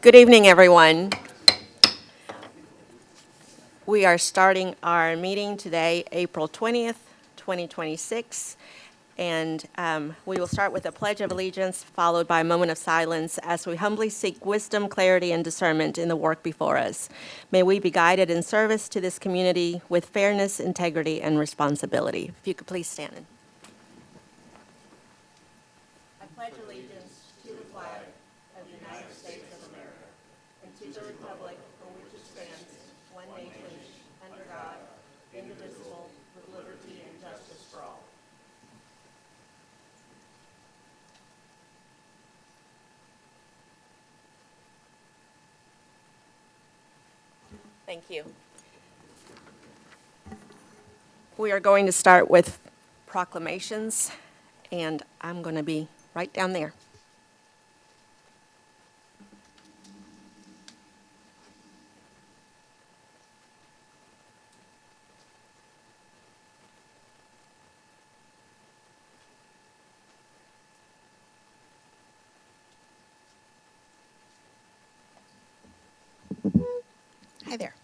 Good evening, everyone. We are starting our meeting today, April 20th, 2026, and we will start with a Pledge of Allegiance, followed by a moment of silence as we humbly seek wisdom, clarity, and discernment in the work before us. May we be guided in service to this community with fairness, integrity, and responsibility. If you could please stand. I pledge allegiance to the flag of the United States of America and to the republic for which it stands, one nation, under God, indivisible, with liberty and justice for all. Thank you. We are going to start with proclamations, and I'm going to be right down there. Hi there.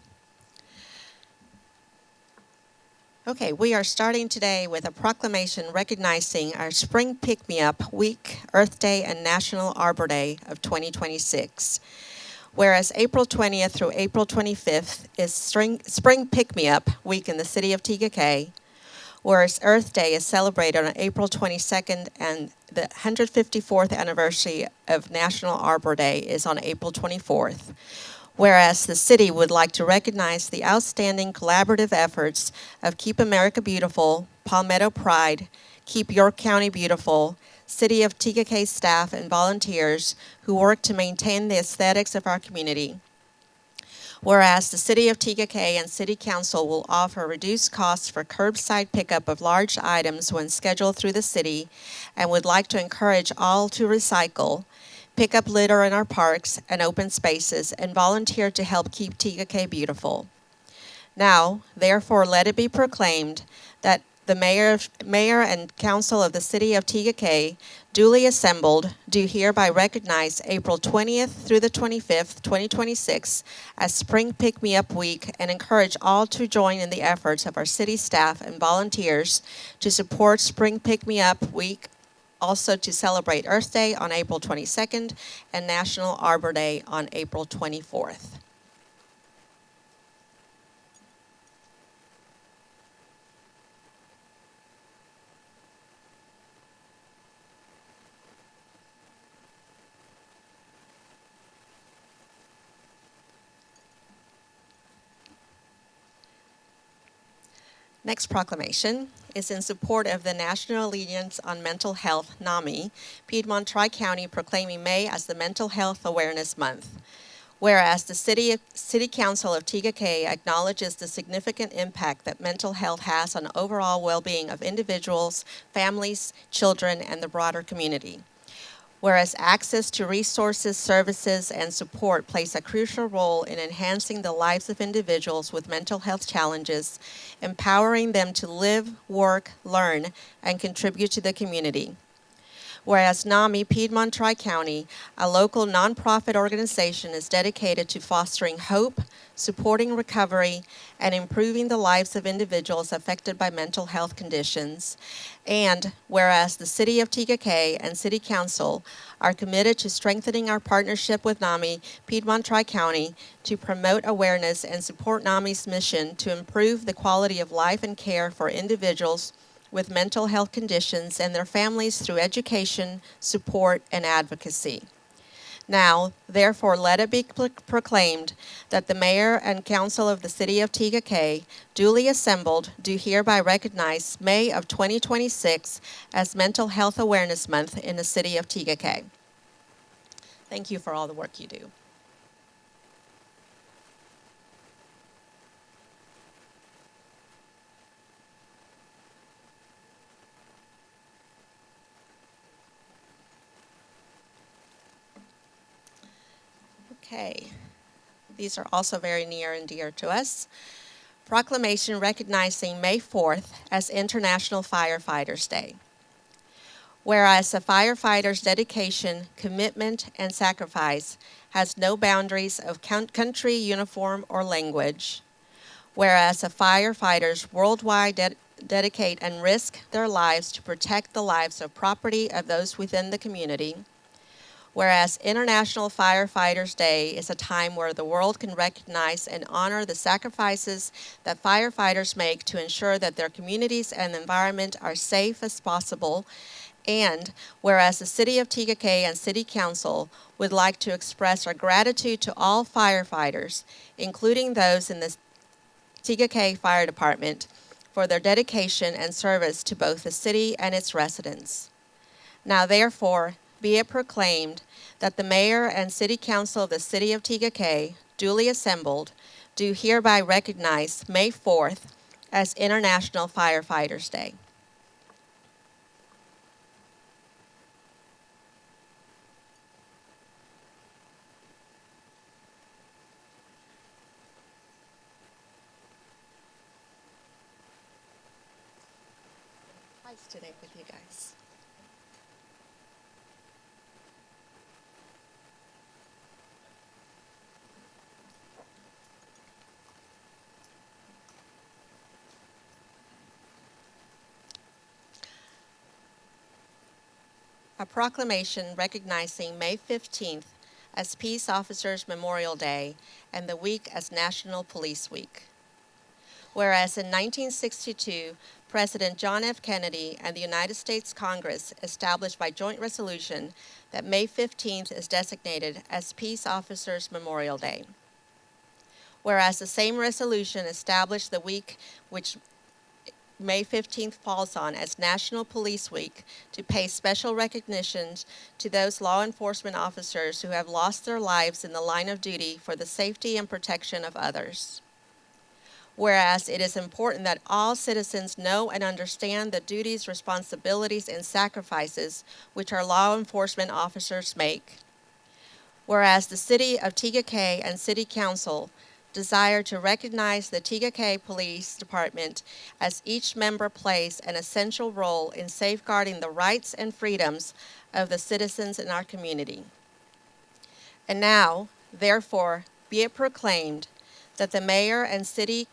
Okay, we are starting today with a proclamation recognizing our Spring Pick-Me-Up Week, Earth Day, and National Arbor Day of 2026. Whereas April 20th through April 25th is Spring Pick-Me-Up Week in the city of TKK, whereas Earth Day is celebrated on April 22nd and the 154th anniversary of National Arbor Day is on April 24th. Whereas the city would like to recognize the outstanding collaborative efforts of Keep America Beautiful, Palmetto Pride, Keep York County Beautiful, City of TKK staff and volunteers who work to maintain the aesthetics of our community. Whereas the City of TKK and City Council will offer reduced costs for curbside pickup of large items when scheduled through the city and would like to encourage all to recycle, pick up litter in our parks and open spaces, and volunteer to help keep TKK beautiful. Now, therefore, let it be proclaimed that the mayor and council of the city of TKK, duly assembled, do hereby recognize April 20th through the 25th, 2026, as Spring Pick-Me-Up Week and encourage all to join in the efforts of our city staff and volunteers to support Spring Pick-Me-Up Week, also to celebrate Earth Day on April 22nd and National Arbor Day on April 24th. Next proclamation is in support of the National Alliance on Mental Health, NAMI, Piedmont Tri-County proclaiming May as the Mental Health Awareness Month. Whereas the City Council of TKK acknowledges the significant impact that mental health has on overall well-being of individuals, families, children, and the broader community. Whereas access to resources, services, and support plays a crucial role in enhancing the lives of individuals with mental health challenges, empowering them to live, work, learn, and contribute to the community. Whereas NAMI Piedmont Tri-County, a local nonprofit organization, is dedicated to fostering hope, supporting recovery, and improving the lives of individuals affected by mental health conditions. And whereas the City of TKK and City Council are committed to strengthening our partnership with NAMI Piedmont Tri-County to promote awareness and support NAMI's mission to improve the quality of life and care for individuals with mental health conditions and their families through education, support, and advocacy. Now, therefore, let it be proclaimed that the Mayor and Council of the City of TKK, duly assembled, do hereby recognize May of 2026 as Mental Health Awareness Month in the City of TKK. Thank you for all the work you do. Okay, these are also very near and dear to us. Proclamation recognizing May 4th as International Firefighters Day. Whereas a firefighter's dedication, commitment, and sacrifice has no boundaries of country, uniform, or language. Whereas a firefighters worldwide dedicate and risk their lives to protect the lives of property of those within the community. Whereas International Firefighters Day is a time where the world can recognize and honor the sacrifices that firefighters make to ensure that their communities and environment are safe as possible. And whereas the City of TKK and City Council would like to express our gratitude to all firefighters, including those in the TKK Fire Department, for their dedication and service to both the city and its residents. Now therefore, be it proclaimed that the Mayor and City Council of the City of TKK, duly assembled, do hereby recognize May 4th as International Firefighters Day. Nice today with you guys. A proclamation recognizing May 15th as Peace Officers Memorial Day and the week as National Police Week. Whereas in 1962, President John F. Kennedy and the United States Congress established by joint resolution that May 15th is designated as Peace Officers Memorial Day. Whereas the same resolution established the week which May 15th falls on as National Police Week to pay special recognitions to those law enforcement officers who have lost their lives in the line of duty for the safety and protection of others. Whereas it is important that all citizens know and understand the duties, responsibilities, and sacrifices which our law enforcement officers make. Whereas the City of TKK and City Council desire to recognize the TKK Police Department as each member plays an essential role in safeguarding the rights and freedoms of the citizens in our community. And now, therefore, be it proclaimed that the Mayor and City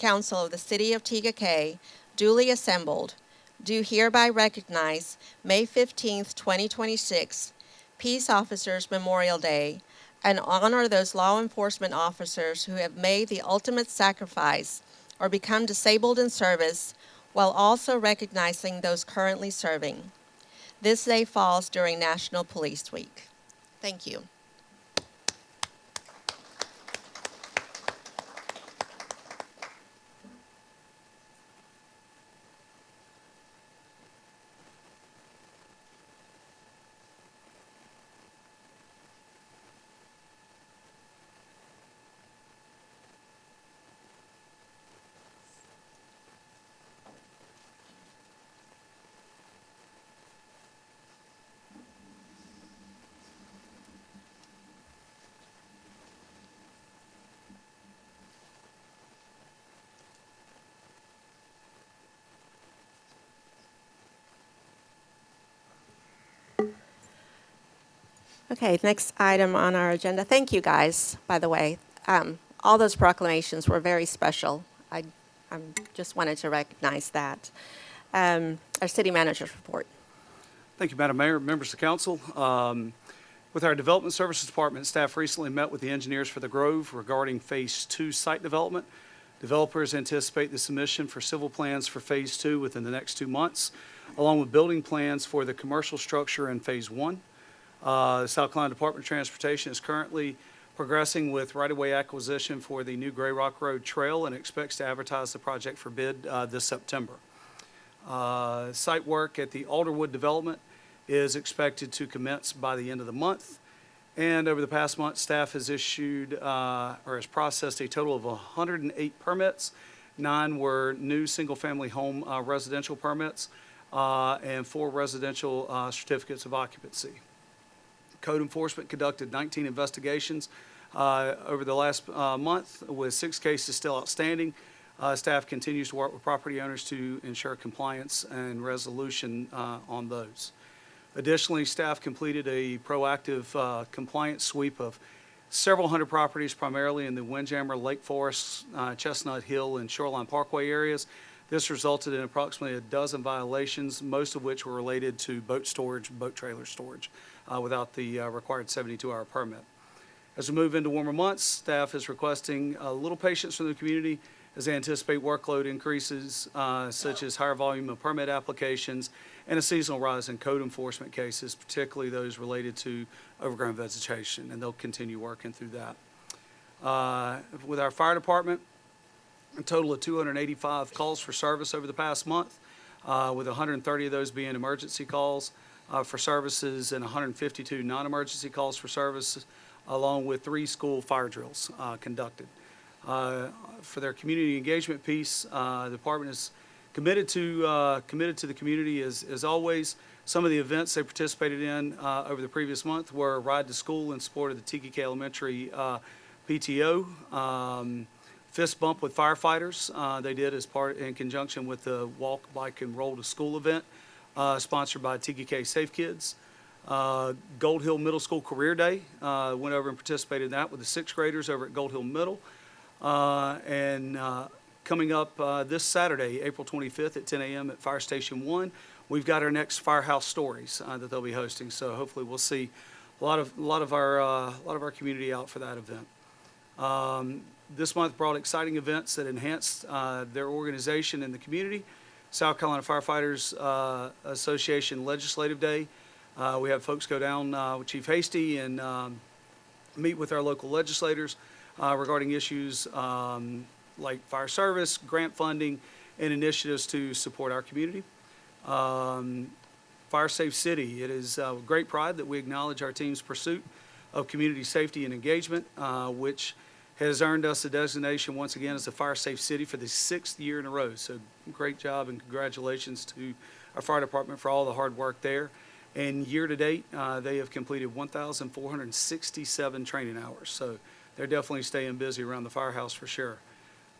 Council of the City of TKK, duly assembled, do hereby recognize May 15th, 2026, Peace Officers Memorial Day, and honor those law enforcement officers who have made the ultimate sacrifice or become disabled in service, while also recognizing those currently serving. This day falls during National Police Week. Thank you. Okay, next item on our agenda. Thank you guys, by the way. All those proclamations were very special. I just wanted to recognize that. Our city manager's report. Thank you, Madam Mayor, members of council. With our Development Services Department, staff recently met with the engineers for the Grove regarding Phase 2 site development. Developers anticipate the submission for civil plans for Phase 2 within the next 2 months, along with building plans for the commercial structure in Phase 1. The South Carolina Department of Transportation is currently progressing with right-of-way acquisition for the new Gray Rock Road Trail and expects to advertise the project for bid this September. Site work at the Alderwood development is expected to commence by the end of the month. And over the past month, staff has issued or has processed a total of 108 permits. 9 were new single-family home residential permits and 4 residential certificates of occupancy. Code enforcement conducted 19 investigations over the last month, with 6 cases still outstanding. Staff continues to work with property owners to ensure compliance and resolution on those. Additionally, staff completed a proactive compliance sweep of several hundred properties, primarily in the Windjammer, Lake Forest, Chestnut Hill, and Shoreline Parkway areas. This resulted in approximately a dozen violations, most of which were related to boat storage, boat trailer storage, without the required 72-hour permit. As we move into warmer months, staff is requesting a little patience from the community as they anticipate workload increases, such as higher volume of permit applications and a seasonal rise in code enforcement cases, particularly those related to overgrown vegetation, and they'll continue working through that. With our fire department, a total of 285 calls for service over the past month, with 130 of those being emergency calls for services and 152 non-emergency calls for service, along with 3 school fire drills conducted. For their community engagement piece, the department is committed to the community as always. Some of the events they participated in over the previous month were Ride to School in support of the TKK Elementary PTO, Fist Bump with Firefighters. They did as part in conjunction with the Walk, Bike, and Roll to School event sponsored by TKK Safe Kids. Gold Hill Middle School Career Day, went over and participated in that with the 6th graders over at Gold Hill Middle. And coming up this Saturday, April 25th at 10 a.m. at Fire Station 1, we've got our next Firehouse Stories that they'll be hosting. So hopefully we'll see a lot of our community out for that event. This month brought exciting events that enhanced their organization in the community. South Carolina Firefighters Association Legislative Day. We have folks go down with Chief Hasty and meet with our local legislators regarding issues like fire service, grant funding, and initiatives to support our community. Fire Safe City. It is with great pride that we acknowledge our team's pursuit of community safety and engagement, which has earned us a designation once again as a Fire Safe City for the 6th year in a row. So great job and congratulations to our fire department for all the hard work there. And year to date, they have completed 1,467 training hours. So they're definitely staying busy around the firehouse for sure.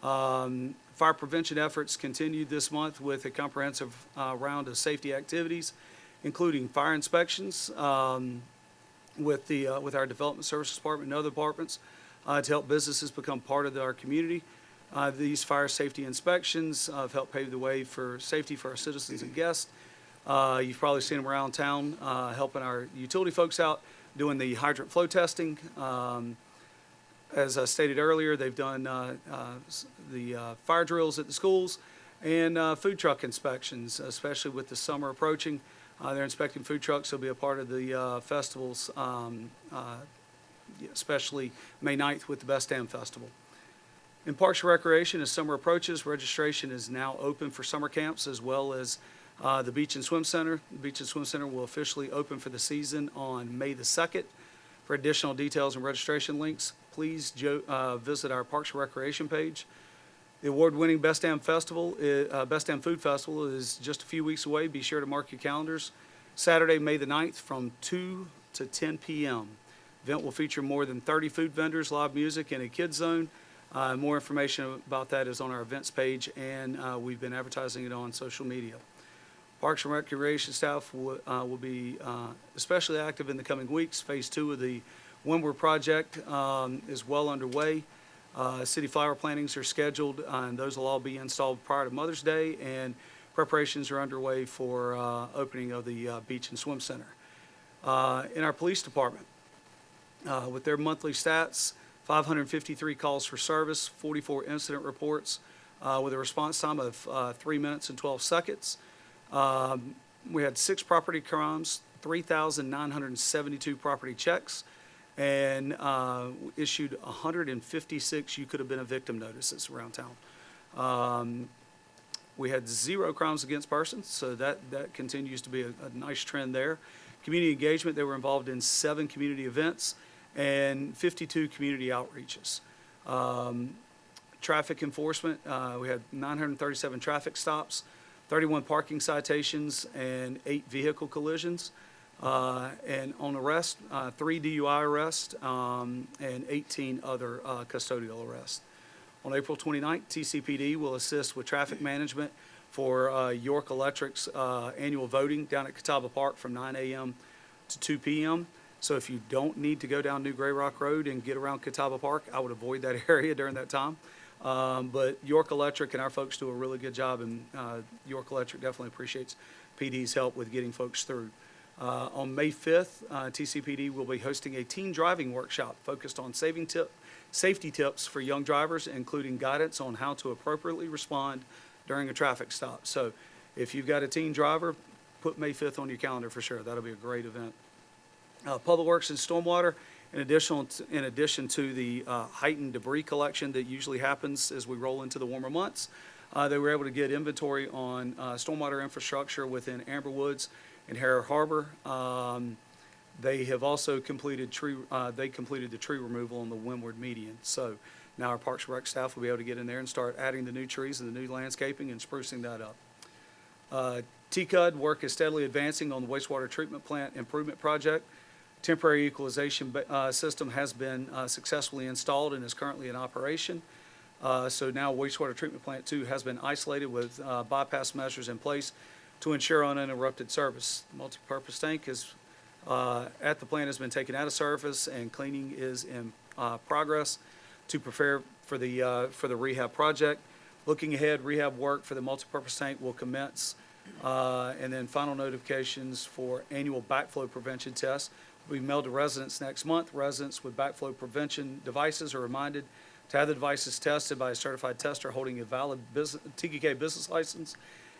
Fire prevention efforts continued this month with a comprehensive round of safety activities, including fire inspections with our Development Services Department and other departments to help businesses become part of our community. These fire safety inspections have helped pave the way for safety for our citizens and guests. You've probably seen them around town helping our utility folks out doing the hydrant flow testing. As I stated earlier, they've done the fire drills at the schools and food truck inspections, especially with the summer approaching. They're inspecting food trucks. They'll be a part of the festivals, especially May 9th with the Best Damn Festival. In Parks and Recreation, as summer approaches, registration is now open for summer camps as well as the Beach and Swim Center. The Beach and Swim Center will officially open for the season on May the 2nd. For additional details and registration links, please visit our Parks and Recreation page. The award-winning Best Damn Food Festival is just a few weeks away. Be sure to mark your calendars. Saturday, May the 9th from 2 to 10 p.m. Event will feature more than 30 food vendors, live music, and a kids zone. More information about that is on our events page, and we've been advertising it on social media. Parks and Recreation staff will be especially active in the coming weeks. Phase 2 of the Windward project is well underway. City flower plantings are scheduled, and those will all be installed prior to Mother's Day, and preparations are underway for opening of the Beach and Swim Center. In our police department, with their monthly stats, 553 calls for service, 44 incident reports with a response time of 3 minutes and 12 seconds. We had 6 property crimes, 3,972 property checks, and issued 156 you could have been a victim notices around town. We had 0 crimes against persons, so that continues to be a nice trend there. Community engagement, they were involved in 7 community events and 52 community outreaches. Traffic enforcement, we had 937 traffic stops, 31 parking citations, and 8 vehicle collisions. And on arrest, 3 DUI arrests and 18 other custodial arrests. On April 29th, TCPD will assist with traffic management for York Electric's annual voting down at Catawba Park from 9 a.m. to 2 p.m. So if you don't need to go down New Gray Rock Road and get around Catawba Park, I would avoid that area during that time. But York Electric and our folks do a really good job, and York Electric definitely appreciates PD's help with getting folks through. On May 5th, TCPD will be hosting a teen driving workshop focused on safety tips for young drivers, including guidance on how to appropriately respond during a traffic stop. So if you've got a teen driver, put May 5th on your calendar for sure. That'll be a great event. Public Works and Stormwater, in addition to the heightened debris collection that usually happens as we roll into the warmer months, they were able to get inventory on stormwater infrastructure within Amber Woods and Hare Harbor. They have also completed the tree removal on the Windward Median. So now our Parks and Rec staff will be able to get in there and start adding the new trees and the new landscaping and sprucing that up. TCUD work is steadily advancing on the wastewater treatment plant improvement project. Temporary equalization system has been successfully installed and is currently in operation. So now wastewater treatment plant 2 has been isolated with bypass measures in place to ensure uninterrupted service. The multi-purpose tank is at the plant has been taken out of service, and cleaning is in progress to prepare for the rehab project. Looking ahead, rehab work for the multi-purpose tank will commence, and then final notifications for annual backflow prevention tests will be mailed to residents next month. Residents with backflow prevention devices are reminded to have the devices tested by a certified tester holding a valid TKK business license,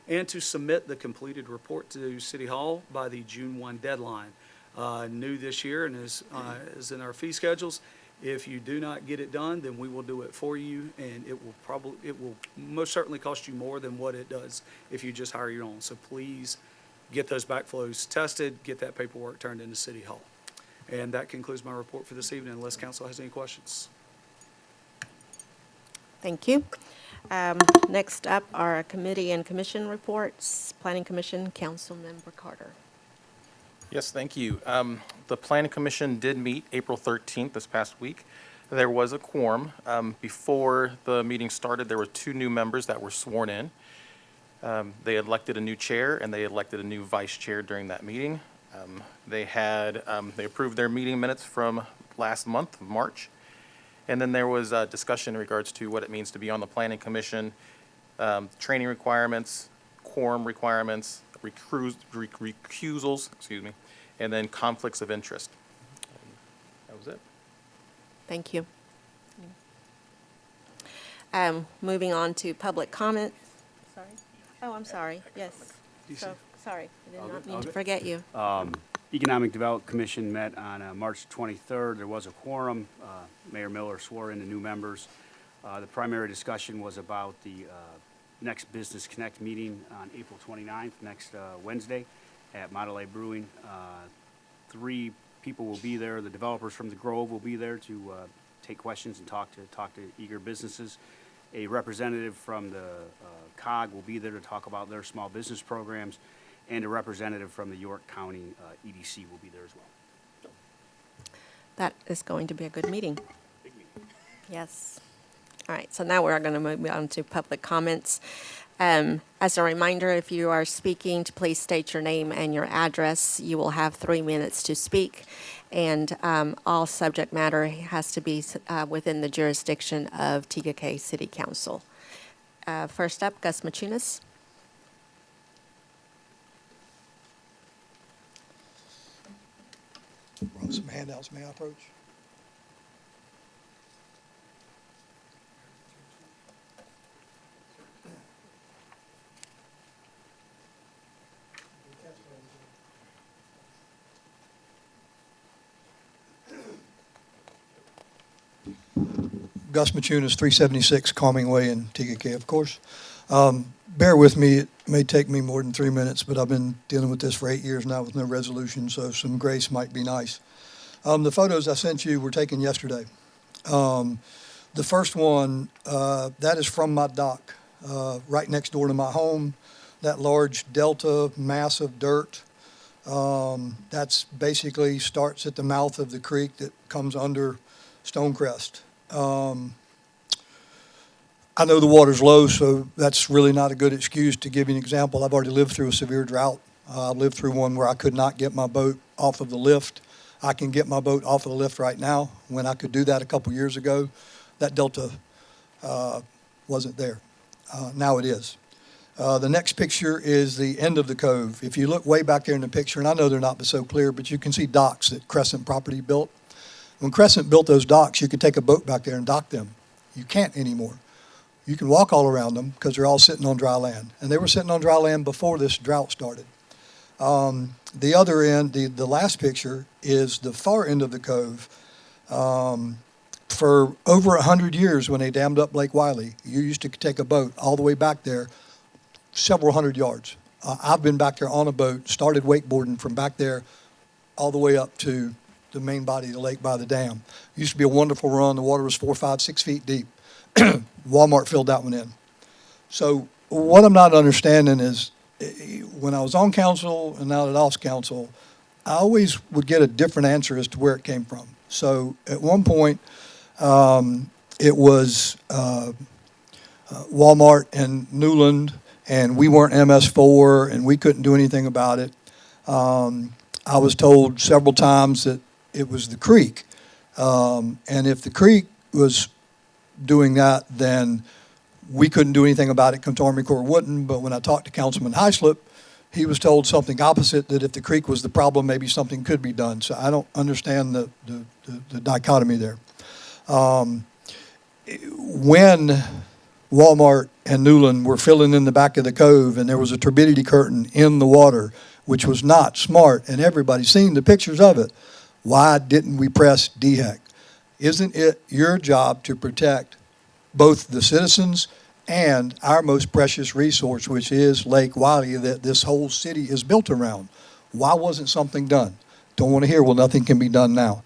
and to submit the completed report to City Hall by the June 1 deadline. New this year and is in our fee schedules. If you do not get it done, then we will do it for you, and it will most certainly cost you more than what it does if you just hire your own. So please get those backflows tested, get that paperwork turned into City Hall. And that concludes my report for this evening, unless council has any questions. Thank you. Next up are committee and commission reports. Planning Commission, Councilmember Carter. Yes, thank you. The Planning Commission did meet April 13th this past week. There was a quorum. Before the meeting started, there were 2 new members that were sworn in. They elected a new chair and they elected a new vice chair during that meeting. They approved their meeting minutes from last month, March. And then there was a discussion in regards to what it means to be on the Planning Commission, training requirements, quorum requirements, recusals, and then conflicts of interest. And that was it. Thank you. Moving on to public comment. Sorry. Oh, I'm sorry. Yes. So, sorry. I did not mean to forget you. Economic Development Commission met on March 23rd. There was a quorum. Mayor Miller swore in the new members. The primary discussion was about the next Business Connect meeting on April 29th, next Wednesday, at Model A Brewing. 3 people will be there. The developers from the Grove will be there to take questions and talk to eager businesses. A representative from the COG will be there to talk about their small business programs, and a representative from the York County EDC will be there as well. That is going to be a good meeting. Big meeting. Yes. All right, so now we're going to move on to public comments. As a reminder, if you are speaking, to please state your name and your address. You will have 3 minutes to speak, and all subject matter has to be within the jurisdiction of TKK City Council. First up, Gus Machunas. Brought some handouts. May I approach? Gus Machunas, 376 Calming Way in TKK, of course. Bear with me, it may take me more than 3 minutes, but I've been dealing with this for 8 years now with no resolution, so some grace might be nice. The photos I sent you were taken yesterday. The first one, that is from my dock, right next door to my home. That large delta mass of dirt, that's basically starts at the mouth of the creek that comes under Stonecrest. I know the water's low, so that's really not a good excuse. To give you an example, I've already lived through a severe drought. I lived through one where I could not get my boat off of the lift. I can get my boat off of the lift right now. When I could do that a couple years ago, that delta wasn't there. Now it is. The next picture is the end of the cove. If you look way back there in the picture, and I know they're not so clear, but you can see docks that Crescent Property built. When Crescent built those docks, you could take a boat back there and dock them. You can't anymore. You can walk all around them because they're all sitting on dry land. And they were sitting on dry land before this drought started. The other end, the last picture, is the far end of the cove. For over 100 years, when they dammed up Lake Wiley, you used to take a boat all the way back there, several hundred yards. I've been back there on a boat, started wakeboarding from back there all the way up to the main body of the lake by the dam. It used to be a wonderful run. The water was 4, 5, 6 feet deep. Walmart filled that one in. So what I'm not understanding is, when I was on council and now that off council, I always would get a different answer as to where it came from. So at one point, it was Walmart and Newland, and we weren't MS4, and we couldn't do anything about it. I was told several times that it was the creek. And if the creek was doing that, then we couldn't do anything about it. Army Corps wouldn't. But when I talked to Councilman Hyslip, he was told something opposite, that if the creek was the problem, maybe something could be done. So I don't understand the dichotomy there. When Walmart and Newland were filling in the back of the cove and there was a turbidity curtain in the water, which was not smart, and everybody's seen the pictures of it, why didn't we press DHEC? Isn't it your job to protect both the citizens and our most precious resource, which is Lake Wiley, that this whole city is built around? Why wasn't something done? Don't want to hear, well, nothing can be done now.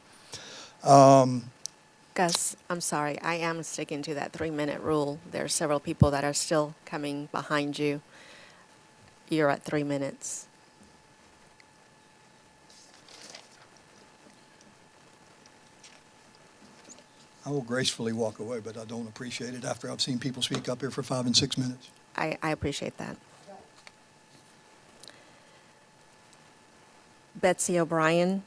Gus, I'm sorry. I am sticking to that 3-minute rule. There are several people that are still coming behind you. You're at 3 minutes. I will gracefully walk away, but I don't appreciate it after I've seen people speak up here for 5 and 6 minutes. I appreciate that. Betsy O'Brien.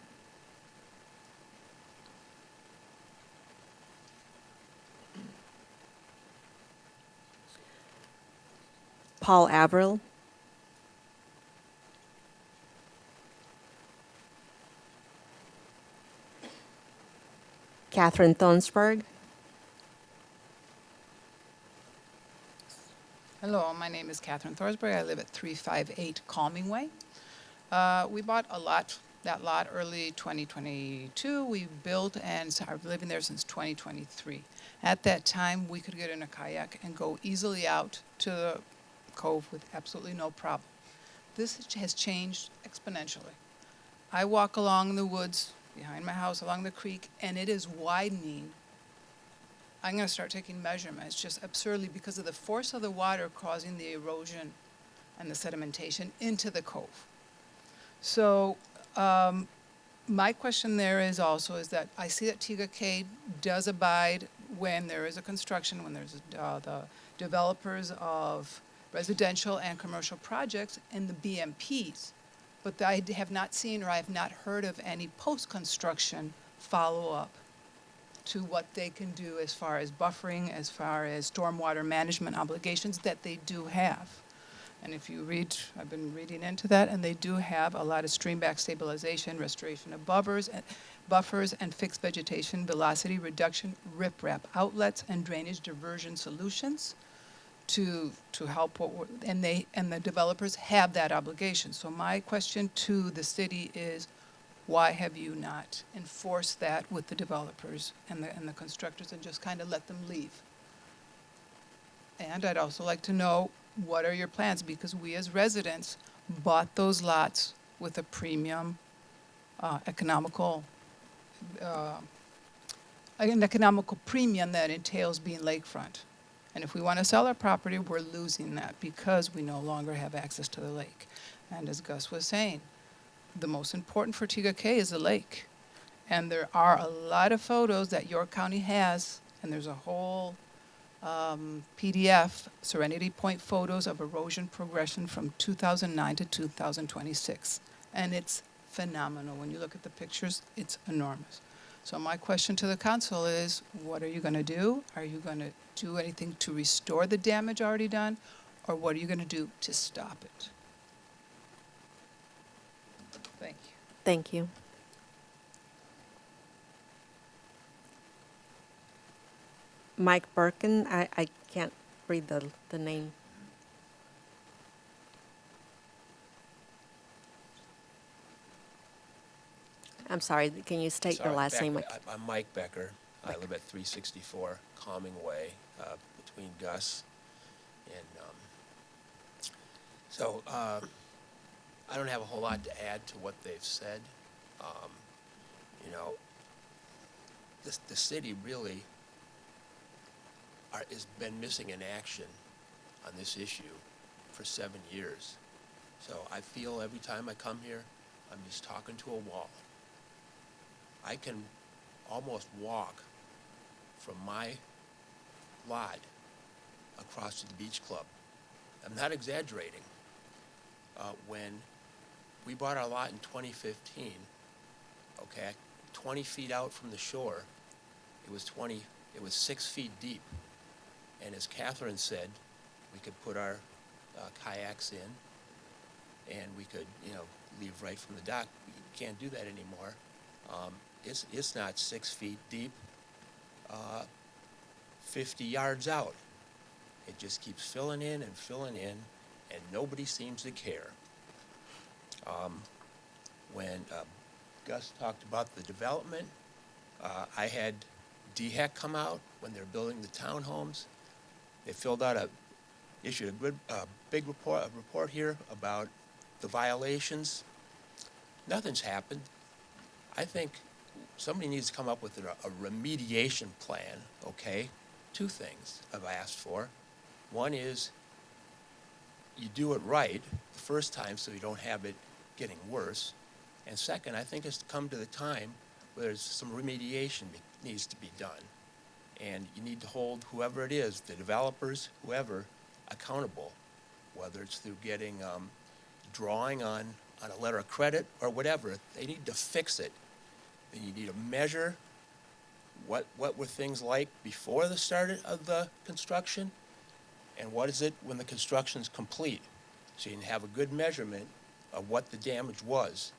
Paul Averill. Catherine Thonsberg. Hello, my name is Catherine Thorsberg. I live at 358 Calming Way. We bought that lot early 2022. We built and are living there since 2023. At that time, we could get in a kayak and go easily out to the cove with absolutely no problem. This has changed exponentially. I walk along the woods behind my house along the creek, and it is widening. I'm going to start taking measurements just absurdly because of the force of the water causing the erosion and the sedimentation into the cove. So my question there is that I see that TGK does abide when there is a construction, when there's the developers of residential and commercial projects and the BMPs. But I have not seen or I have not heard of any post-construction follow-up to what they can do as far as buffering, as far as stormwater management obligations that they do have. And if you read, I've been reading into that, and they do have a lot of streamback stabilization, restoration of buffers and fixed vegetation, velocity reduction, riprap outlets, and drainage diversion solutions to help and the developers have that obligation. So my question to the city is, why have you not enforced that with the developers and the constructors and just kind of let them leave? And I'd also like to know, what are your plans? Because we as residents bought those lots with a premium an economical premium that entails being lakefront. And if we want to sell our property, we're losing that because we no longer have access to the lake. And as Gus was saying, the most important for TGK is the lake. And there are a lot of photos that York County has, and there's a whole PDF, Serenity Point photos of erosion progression from 2009 to 2026. And it's phenomenal. When you look at the pictures, it's enormous. So my question to the council is, what are you going to do? Are you going to do anything to restore the damage already done? Or what are you going to do to stop it? Thank you. Thank you. Mike Birkin, I can't read the name. I'm sorry, can you state your last name? I'm Mike Becker. I live at 364 Calming Way, between Gus and, I don't have a whole lot to add to what they've said. You know, the city really has been missing in action on this issue for 7 years. So I feel every time I come here, I'm just talking to a wall. I can almost walk from my lot across to the beach club. I'm not exaggerating. When we bought our lot in 2015, okay, 20 feet out from the shore, it was 6 feet deep. And as Catherine said, we could put our kayaks in and we could, leave right from the dock. We can't do that anymore. It's not 6 feet deep, 50 yards out. It just keeps filling in, and nobody seems to care. When Gus talked about the development, I had DHEC come out when they're building the townhomes. They issued a big report here about the violations. Nothing's happened. I think somebody needs to come up with a remediation plan, okay? 2 things I've asked for. One is you do it right the first time so you don't have it getting worse. And second, I think it's come to the time where there's some remediation needs to be done. And you need to hold whoever it is, the developers, whoever, accountable, whether it's through getting, drawing on a letter of credit or whatever. They need to fix it. Then you need to measure what were things like before the start of the construction and what is it when the construction's complete. So you can have a good measurement of what the damage was.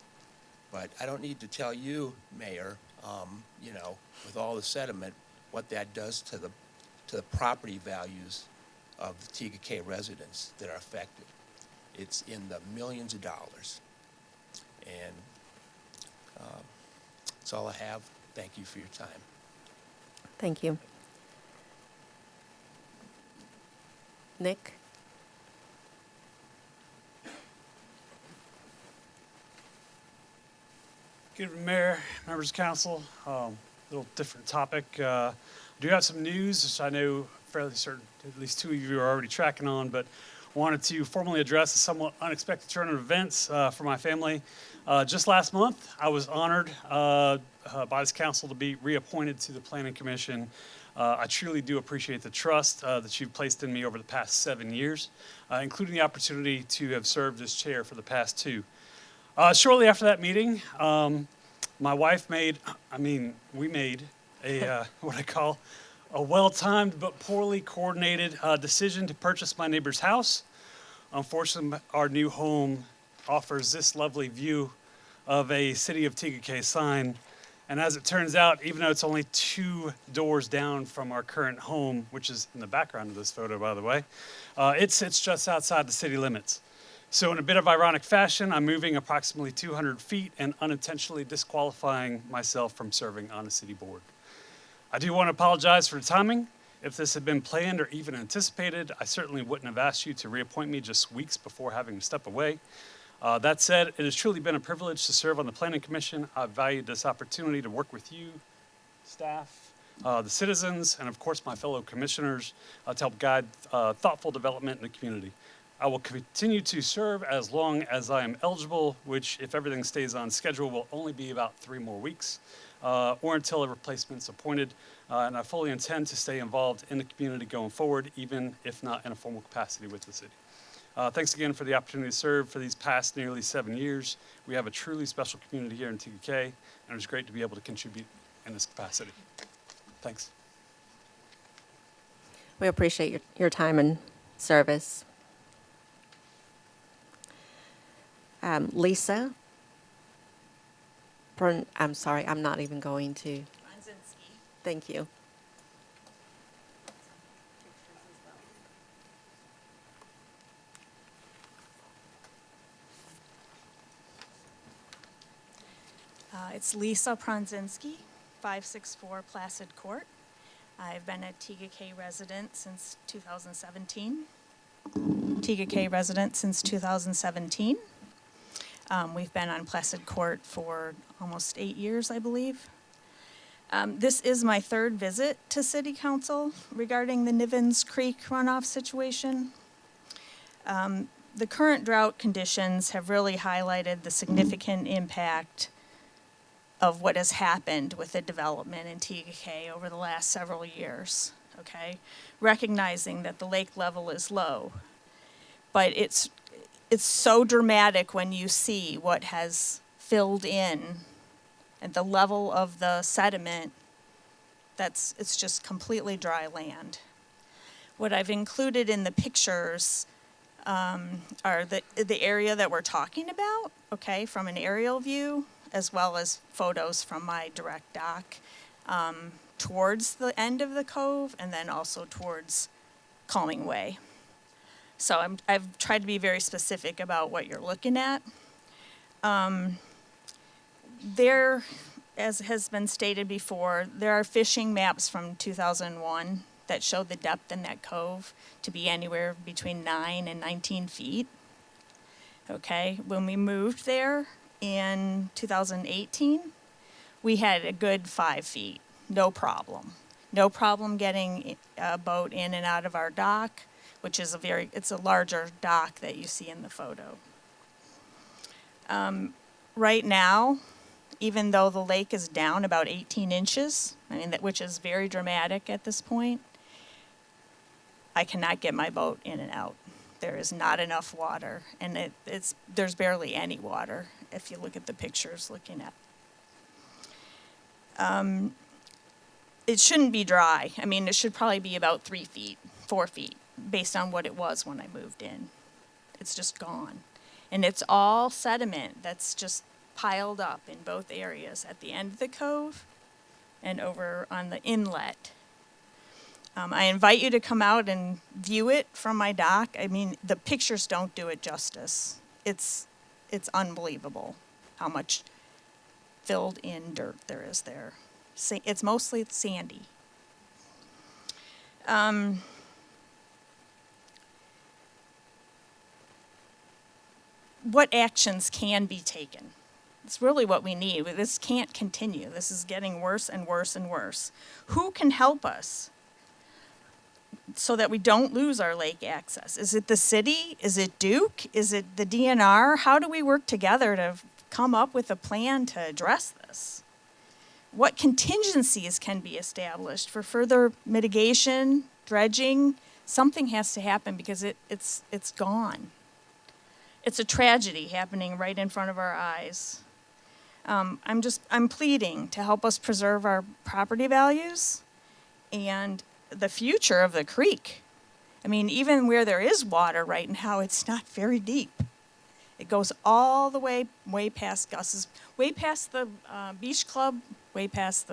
But I don't need to tell you, Mayor, with all the sediment, what that does to the property values of the TGK residents that are affected. It's in the millions of dollars. And that's all I have. Thank you for your time. Thank you. Nick? Good Mayor, members of council. Little different topic. I do have some news, which I know fairly certain at least 2 of you are already tracking on, but wanted to formally address a somewhat unexpected turn of events for my family. Just last month, I was honored by this council to be reappointed to the Planning Commission. I truly do appreciate the trust that you've placed in me over the past 7 years, including the opportunity to have served as chair for the past 2. Shortly after that meeting, my wife we made a what I call a well-timed but poorly coordinated decision to purchase my neighbor's house. Unfortunately, our new home offers this lovely view of a City of TGK sign. And as it turns out, even though it's only 2 doors down from our current home, which is in the background of this photo, by the way, it sits just outside the city limits. So in a bit of ironic fashion, I'm moving approximately 200 feet and unintentionally disqualifying myself from serving on a city board. I do want to apologize for the timing. If this had been planned or even anticipated, I certainly wouldn't have asked you to reappoint me just weeks before having to step away. That said, it has truly been a privilege to serve on the Planning Commission. I've valued this opportunity to work with you, staff, the citizens, and of course my fellow commissioners to help guide thoughtful development in the community. I will continue to serve as long as I am eligible, which, if everything stays on schedule, will only be about 3 more weeks. or until a replacement's appointed. And I fully intend to stay involved in the community going forward, even if not in a formal capacity with the city. Thanks again for the opportunity to serve for these past nearly 7 years. We have a truly special community here in TKK, and it's great to be able to contribute in this capacity. Thanks. We appreciate your time and service. Lisa? I'm sorry, I'm not even going to. Thank you. It's Lisa Pronzinski, 564 Placid Court. I've been a TKK resident since 2017. We've been on Placid Court for almost 8 years, I believe. This is my third visit to City Council regarding the Nivens Creek runoff situation. The current drought conditions have really highlighted the significant impact of what has happened with the development in TKK over the last several years, okay? Recognizing that the lake level is low. But it's so dramatic when you see what has filled in and the level of the sediment, it's just completely dry land. What I've included in the pictures are the area that we're talking about, okay, from an aerial view, as well as photos from my direct dock towards the end of the cove and then also towards Calming Way. So I've tried to be very specific about what you're looking at. There, as has been stated before, there are fishing maps from 2001 that show the depth in that cove to be anywhere between 9 and 19 feet. Okay, when we moved there in 2018, we had a good 5 feet, no problem. No problem getting a boat in and out of our dock, which is it's a larger dock that you see in the photo. Right now, even though the lake is down about 18 inches, which is very dramatic at this point, I cannot get my boat in and out. There is not enough water, and there's barely any water if you look at the pictures looking at. It shouldn't be dry. It should probably be about 3 feet, 4 feet, based on what it was when I moved in. It's just gone. And it's all sediment that's just piled up in both areas, at the end of the cove and over on the inlet. I invite you to come out and view it from my dock. The pictures don't do it justice. It's unbelievable how much filled in dirt there is there. It's mostly sandy. What actions can be taken? It's really what we need. This can't continue. This is getting worse and worse and worse. Who can help us so that we don't lose our lake access? Is it the city? Is it Duke? Is it the DNR? How do we work together to come up with a plan to address this? What contingencies can be established for further mitigation, dredging? Something has to happen because it's gone. It's a tragedy happening right in front of our eyes. I'm pleading to help us preserve our property values and the future of the creek. Even where there is water right now, it's not very deep. It goes all the way past Gus's, way past the beach club, way past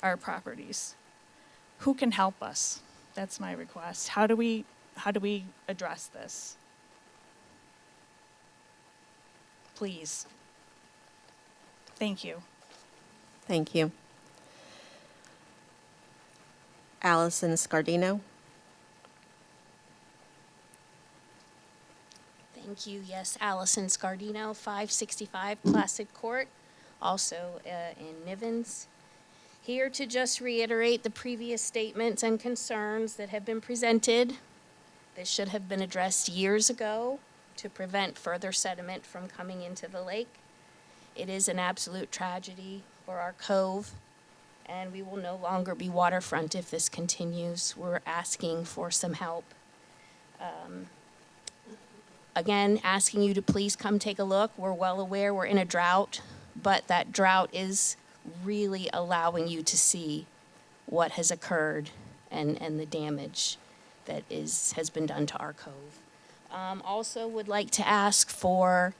our properties. Who can help us? That's my request. How do we address this? Please. Thank you. Thank you. Allison Scardino. Thank you. Yes, Allison Scardino, 565 Placid Court, also in Nivens. Here to just reiterate the previous statements and concerns that have been presented. This should have been addressed years ago to prevent further sediment from coming into the lake. It is an absolute tragedy for our cove, and we will no longer be waterfront if this continues. We're asking for some help. Again, asking you to please come take a look. We're well aware we're in a drought, but that drought is really allowing you to see what has occurred and the damage that has been done to our cove. Also would like to ask for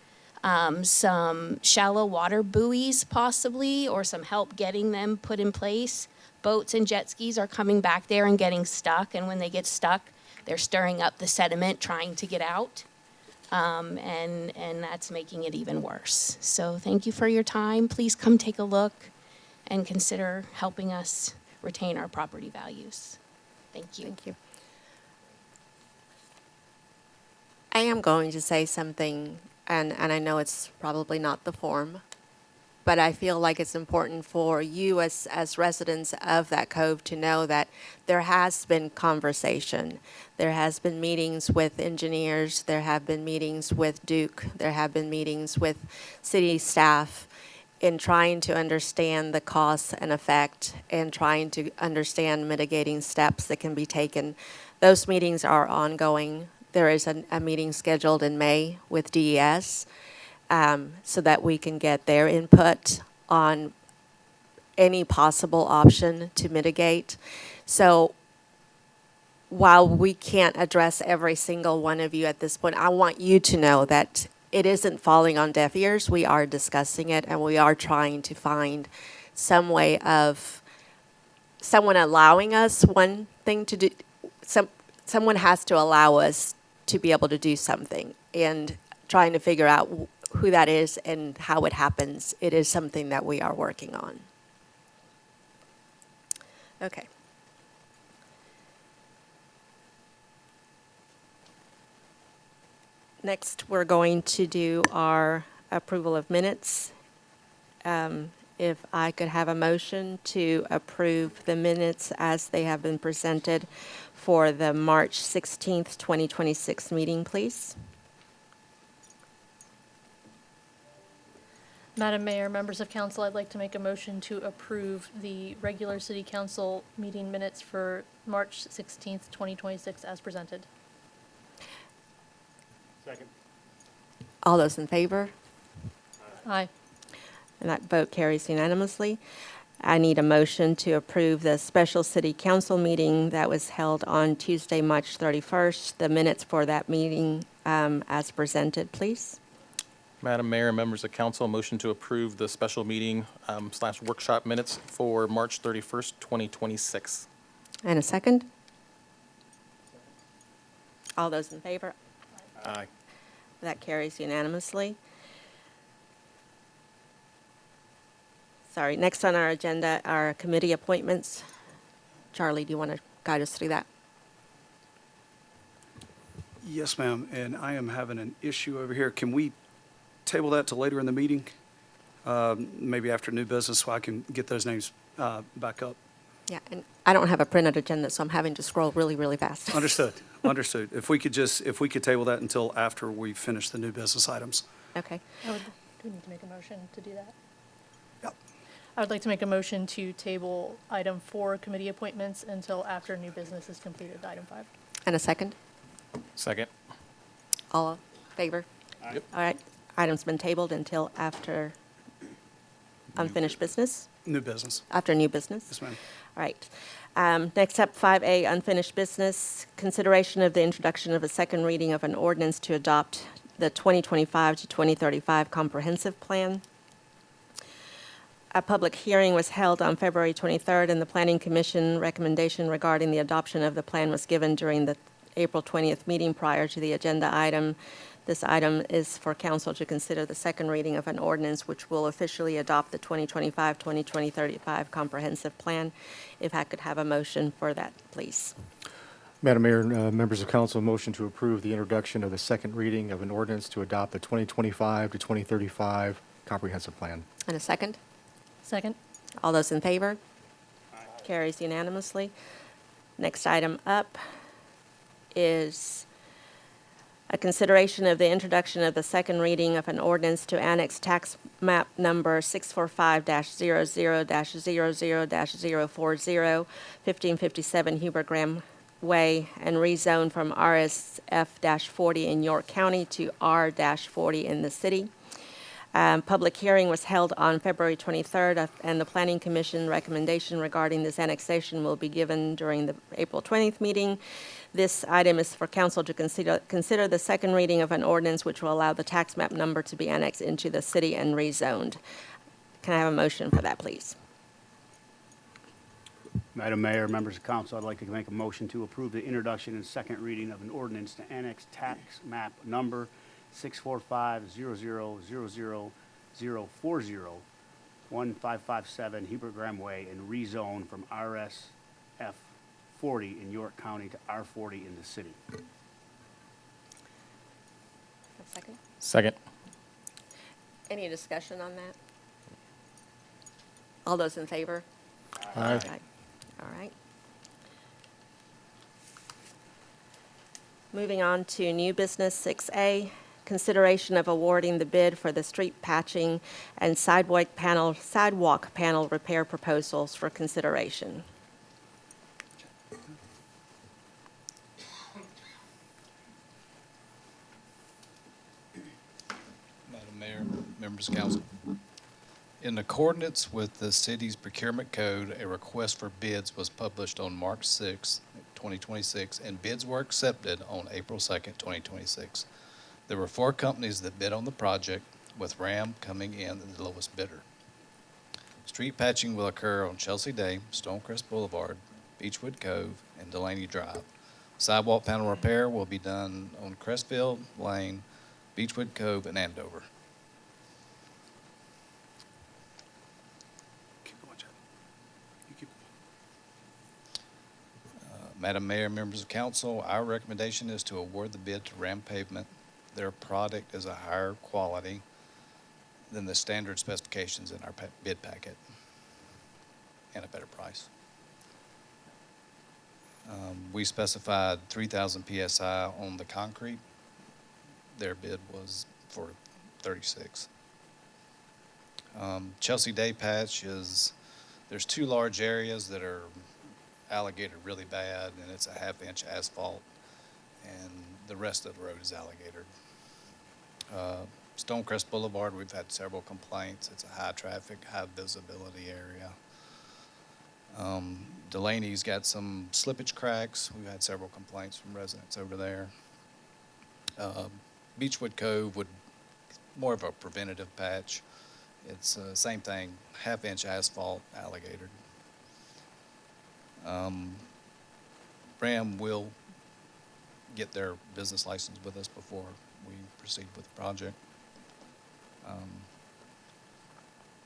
some shallow water buoys possibly, or some help getting them put in place. Boats and jet skis are coming back there and getting stuck, and when they get stuck, they're stirring up the sediment trying to get out. And that's making it even worse. So thank you for your time. Please come take a look and consider helping us retain our property values. Thank you. Thank you. I am going to say something, and I know it's probably not the form, but I feel like it's important for you as residents of that cove to know that there has been conversation. There has been meetings with engineers. There have been meetings with Duke. There have been meetings with city staff in trying to understand the costs and effect and trying to understand mitigating steps that can be taken. Those meetings are ongoing. There is a meeting scheduled in May with DES. So that we can get their input on any possible option to mitigate. So while we can't address every single one of you at this point, I want you to know that it isn't falling on deaf ears. We are discussing it, and we are trying to find some way of someone allowing us one thing to do. Someone has to allow us to be able to do something, and trying to figure out who that is and how it happens. It is something that we are working on. Okay. Next, we're going to do our approval of minutes. If I could have a motion to approve the minutes as they have been presented for the March 16th, 2026 meeting, please. Madam Mayor, members of council, I'd like to make a motion to approve the regular city council meeting minutes for March 16th, 2026 as presented. Second. All those in favor? Aye. And that vote carries unanimously. I need a motion to approve the special city council meeting that was held on Tuesday, March 31st. The minutes for that meeting as presented, please. Madam Mayor, members of council, motion to approve the special meeting / workshop minutes for March 31st, 2026. And a second? All those in favor? Aye. That carries unanimously. Sorry, next on our agenda are committee appointments. Charlie, do you want to guide us through that? Yes, ma'am, and I am having an issue over here. Can we table that till later in the meeting? Maybe after new business, so I can get those names back up. Yeah, and I don't have a printed agenda, so I'm having to scroll really, really fast. Understood, understood. If we could table that until after we finish the new business items. Okay. Do we need to make a motion to do that? Yep. I would like to make a motion to table item 4, committee appointments, until after new business is completed, item 5. And a second? Second. All in favor? Yep. All right. Item's been tabled until after unfinished business? New business. After new business? Yes, ma'am. All right. Next up, 5A, unfinished business. Consideration of the introduction of a second reading of an ordinance to adopt the 2025 to 2035 comprehensive plan. A public hearing was held on February 23rd, and the Planning Commission recommendation regarding the adoption of the plan was given during the April 20th meeting prior to the agenda item. This item is for council to consider the second reading of an ordinance which will officially adopt the 2025-2035 comprehensive plan. If I could have a motion for that, please. Madam Mayor, members of council, motion to approve the introduction of the second reading of an ordinance to adopt the 2025 to 2035 comprehensive plan. And a second? Second. All those in favor? Carries unanimously. Next item up is A consideration of the introduction of the second reading of an ordinance to annex tax map number 645-00-00-040, 1557 Hubert Graham Way, and rezone from RSF-40 in York County to R-40 in the city. Public hearing was held on February 23rd, and the Planning Commission recommendation regarding this annexation will be given during the April 20th meeting. This item is for council to consider the second reading of an ordinance which will allow the tax map number to be annexed into the city and rezoned. Can I have a motion for that, please? Madam Mayor, members of council, I'd like to make a motion to approve the introduction and second reading of an ordinance to annex tax map number 645-00-00-040, 1557 Hubert Graham Way, and rezone from RSF 40 in York County to R40 in the city. A second? Second. Any discussion on that? All those in favor? Aye. All right. Moving on to new business 6A, consideration of awarding the bid for the street patching and sidewalk panel repair proposals for consideration. Madam Mayor, members of council. In accordance with the city's procurement code, a request for bids was published on March 6, 2026, and bids were accepted on April 2nd, 2026. There were 4 companies that bid on the project, with RAM coming in the lowest bidder. Street patching will occur on Chelsea Day, Stonecrest Boulevard, Beechwood Cove, and Delaney Drive. Sidewalk panel repair will be done on Crestfield Lane, Beechwood Cove, and Andover. Keep going, Chad. You keep Madam Mayor, members of council, our recommendation is to award the bid to RAM Pavement. Their product is a higher quality than the standard specifications in our bid packet, and a better price. We specified 3,000 PSI on the concrete. Their bid was for 36. Chelsea Day patch is, there's 2 large areas that are alligator really bad, and it's a 1/2-inch asphalt, and the rest of the road is alligator. Stonecrest Boulevard, we've had several complaints. It's a high traffic, high visibility area. Delaney's got some slippage cracks. We've had several complaints from residents over there. Beechwood Cove would more of a preventative patch. It's same thing, 1/2-inch asphalt, alligator. RAM will get their business license with us before we proceed with the project.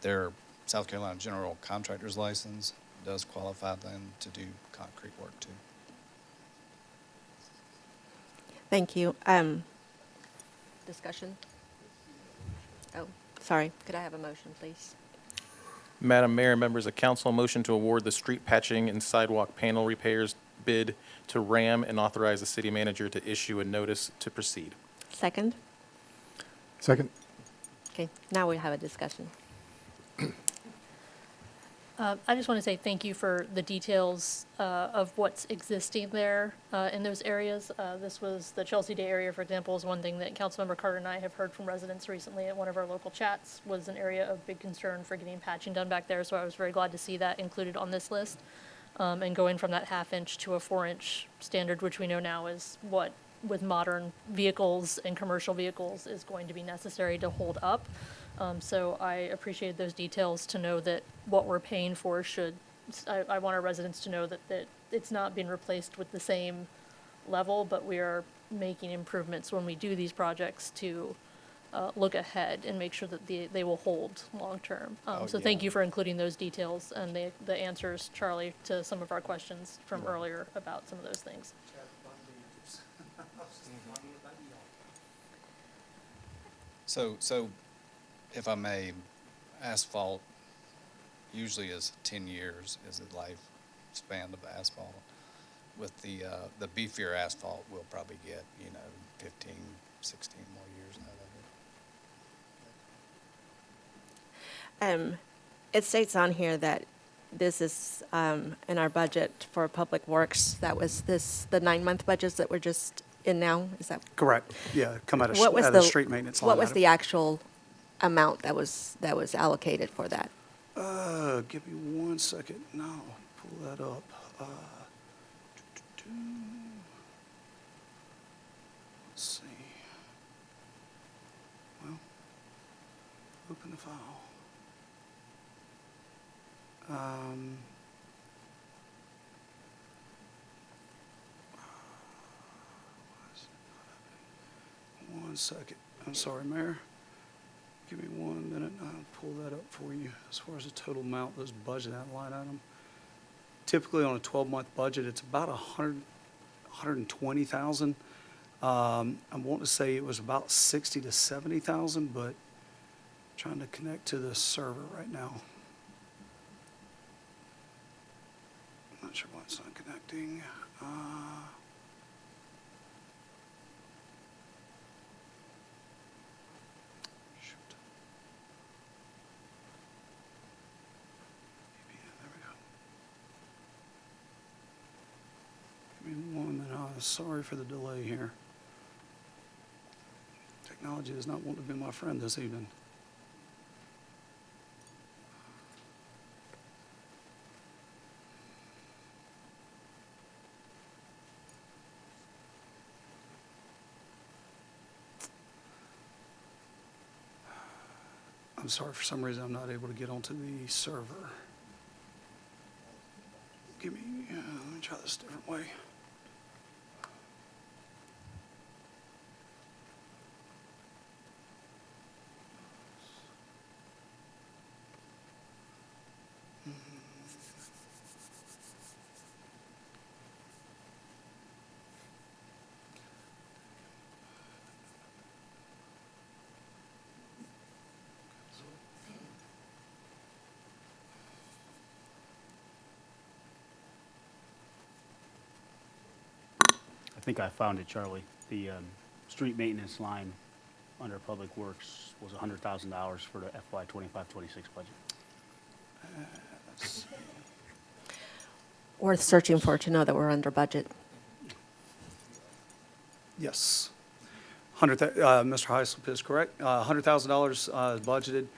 Their South Carolina General Contractor's License does qualify them to do concrete work too. Thank you. Discussion? Oh, sorry. Could I have a motion, please? Madam Mayor, members of council, motion to award the street patching and sidewalk panel repairs bid to RAM and authorize the city manager to issue a notice to proceed. Second? Second. Okay, now we have a discussion. I just want to say thank you for the details of what's existing there in those areas. This was, the Chelsea Day area, for example, is one thing that Councilmember Carter and I have heard from residents recently at one of our local chats, was an area of big concern for getting patching done back there, so I was very glad to see that included on this list. And going from that 1/2-inch to a 4-inch standard, which we know now is what, with modern vehicles and commercial vehicles, is going to be necessary to hold up. So I appreciate those details to know that what we're paying for should, I want our residents to know that it's not being replaced with the same level, but we are making improvements when we do these projects to look ahead and make sure that they will hold long-term. So thank you for including those details and the answers, Charlie, to some of our questions from earlier about some of those things. So if I may, asphalt usually is 10 years is the lifespan of asphalt. with the beefier asphalt, we'll probably get, 15, 16 more years out of it. It states on here that this is in our budget for Public Works. That was the 9-month budgets that we're just in now. Is that Correct. Yeah, come out of, what was out of the the street maintenance line What was item. the actual amount that was allocated for that? Give me 1 second. No, pull that up. Let's see. Well, open the file. One second. I'm sorry, Mayor. Give me 1 minute. I'll pull that up for you. As far as the total amount, those budget that line item. Typically on a 12-month budget, it's about 120,000. I'm wanting to say it was about 60 to 70,000, but trying to connect to the server right now. I'm not sure why it's not connecting. Shoot. There we go. Give me 1 minute. Sorry for the delay here. Technology does not want to be my friend this evening. I'm sorry, for some reason I'm not able to get onto the server. Let me try this a different way. I think I found it, Charlie. The street maintenance line under Public Works was $100,000 for the FY 25-26 budget. Worth searching for to know that we're under budget. Yes. Mr. Hyslip is correct. $100,000 is budgeted.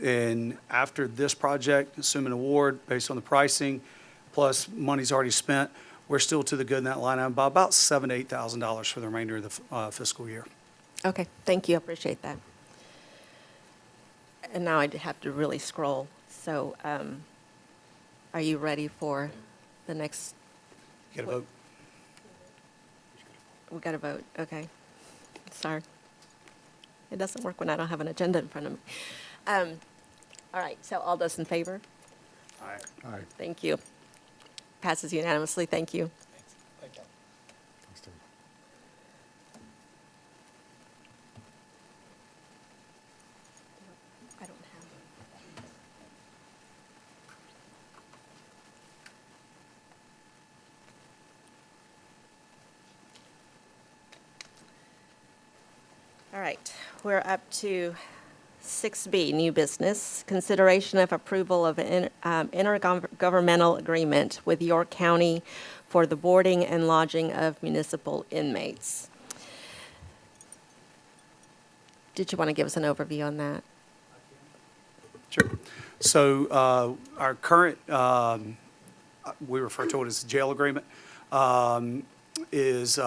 And after this project, assuming award based on the pricing, plus money's already spent, we're still to the good in that line item by about $7,000 to $8,000 for the remainder of the fiscal year. Okay, thank you. I appreciate that. And now I have to really scroll. So are you ready for the next? Get a vote. We got to vote. Okay. Sorry. It doesn't work when I don't have an agenda in front of me. All right, so all those in favor? Aye. Aye. Thank you. Passes unanimously. Thank you. Thank you. Thanks, Terry. I don't have. All right, we're up to 6B, new business. Consideration of approval of an intergovernmental agreement with York County for the boarding and lodging of municipal inmates. Did you want to give us an overview on that? Sure. So our current, we refer to it as the jail agreement, is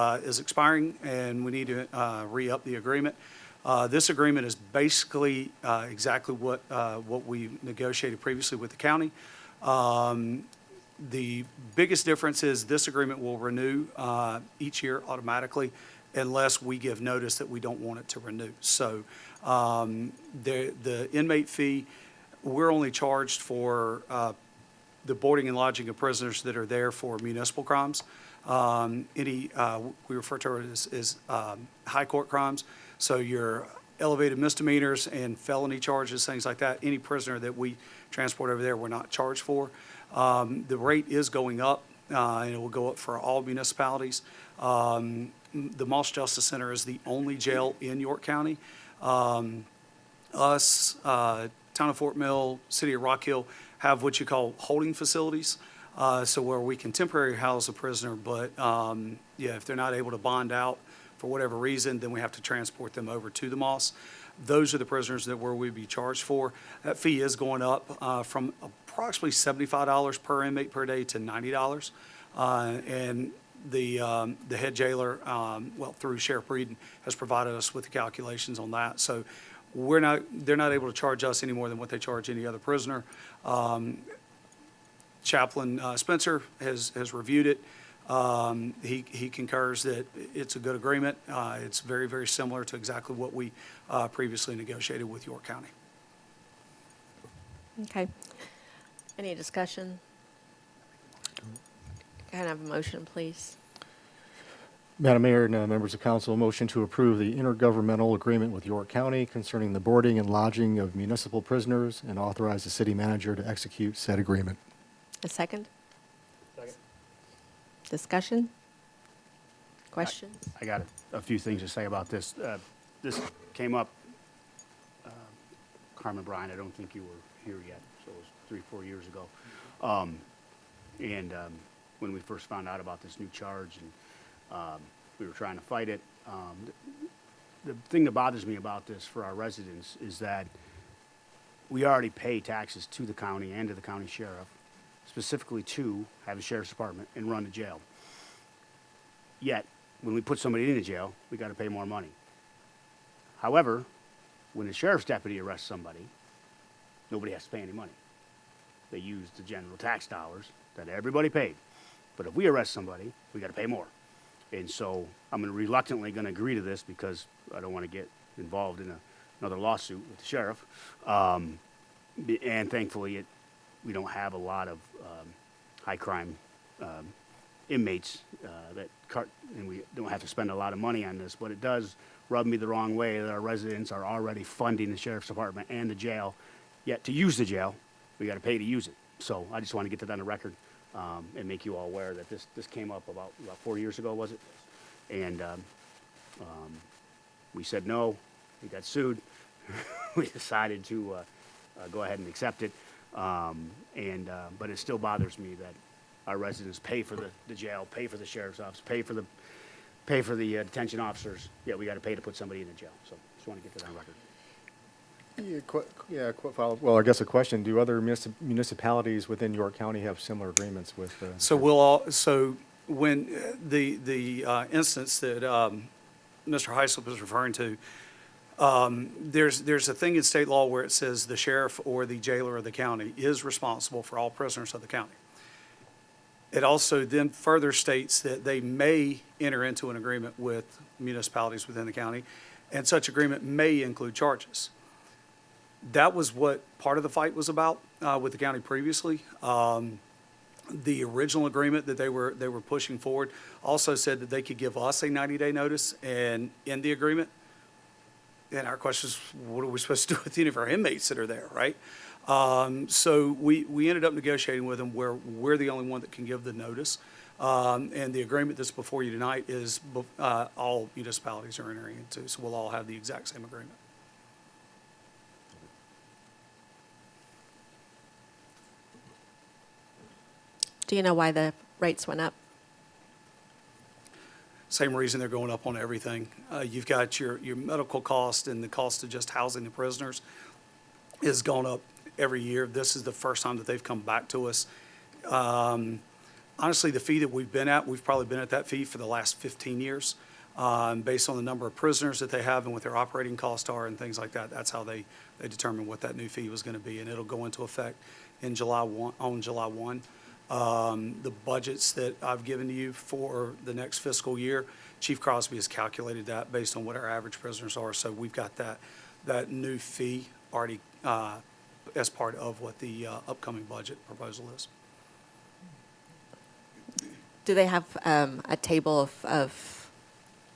expiring, and we need to re-up the agreement. This agreement is basically exactly what we negotiated previously with the county. The biggest difference is this agreement will renew each year automatically unless we give notice that we don't want it to renew. So the inmate fee, we're only charged for the boarding and lodging of prisoners that are there for municipal crimes. We refer to it as high court crimes. So your elevated misdemeanors and felony charges, things like that, any prisoner that we transport over there, we're not charged for. The rate is going up and it will go up for all municipalities. The Moss Justice Center is the only jail in York County. Us, Town of Fort Mill, City of Rock Hill have what you call holding facilities, so where we can temporarily house a prisoner, but if they're not able to bond out for whatever reason, then we have to transport them over to the Moss. Those are the prisoners that we'd be charged for. That fee is going up from approximately $75 per inmate per day to $90. And the head jailer, through Sheriff Breeden, has provided us with the calculations on that. So they're not able to charge us any more than what they charge any other prisoner. Chaplain Spencer has reviewed it. He concurs that it's a good agreement. It's very, very similar to exactly what we previously negotiated with York County. Okay. Any discussion? Can I have a motion, please? Madam Mayor and members of council, a motion to approve the intergovernmental agreement with York County concerning the boarding and lodging of municipal prisoners and authorize the city manager to execute said agreement. A second? Discussion? Questions? I got a few things to say about this. This came up, Carmen Bryan, I don't think you were here yet, so it was 3-4 years ago. When we first found out about this new charge, and we were trying to fight it. The thing that bothers me about this for our residents is that we already pay taxes to the county and to the county sheriff, specifically to have a sheriff's department and run the jail. Yet, when we put somebody in the jail, we got to pay more money. However, when the sheriff's deputy arrests somebody, nobody has to pay any money. They use the general tax dollars that everybody paid. But if we arrest somebody, we got to pay more. And so I'm reluctantly going to agree to this because I don't want to get involved in another lawsuit with the sheriff. And thankfully, we don't have a lot of high crime inmates and we don't have to spend a lot of money on this, but it does rub me the wrong way that our residents are already funding the sheriff's department and the jail, yet to use the jail, we got to pay to use it. So I just want to get that on the record and make you all aware that this came up about 4 years ago, was it? And we said no, we got sued. We decided to go ahead and accept it. But it still bothers me that our residents pay for the jail, pay for the sheriff's office, pay for the detention officers. Yeah, we got to pay to put somebody in the jail. So just want to get that on record. Quick follow. Well, I guess a question: do other municipalities within York County have similar agreements with? So when the instance that Mr. Hyslip is referring to, there's a thing in state law where it says the sheriff or the jailer of the county is responsible for all prisoners of the county. It also then further states that they may enter into an agreement with municipalities within the county, and such agreement may include charges. That was what part of the fight was about with the county previously. The original agreement that they were pushing forward also said that they could give us a 90-day notice and end the agreement. And our question is, what are we supposed to do with any of our inmates that are there, right? So we ended up negotiating with them where we're the only one that can give the notice. And the agreement that's before you tonight is all municipalities are entering into, so we'll all have the exact same agreement. Do you know why the rates went up? Same reason they're going up on everything. You've got your medical cost, and the cost of just housing the prisoners has gone up every year. This is the first time that they've come back to us. Honestly, the fee that we've probably been at that fee for the last 15 years. Based on the number of prisoners that they have and what their operating costs are and things like that. That's how they determine what that new fee was going to be, and it'll go into effect in July 1. The budgets that I've given to you for the next fiscal year, Chief Crosby has calculated that based on what our average prisoners are. So we've got that new fee already as part of what the upcoming budget proposal is. Do they have a table of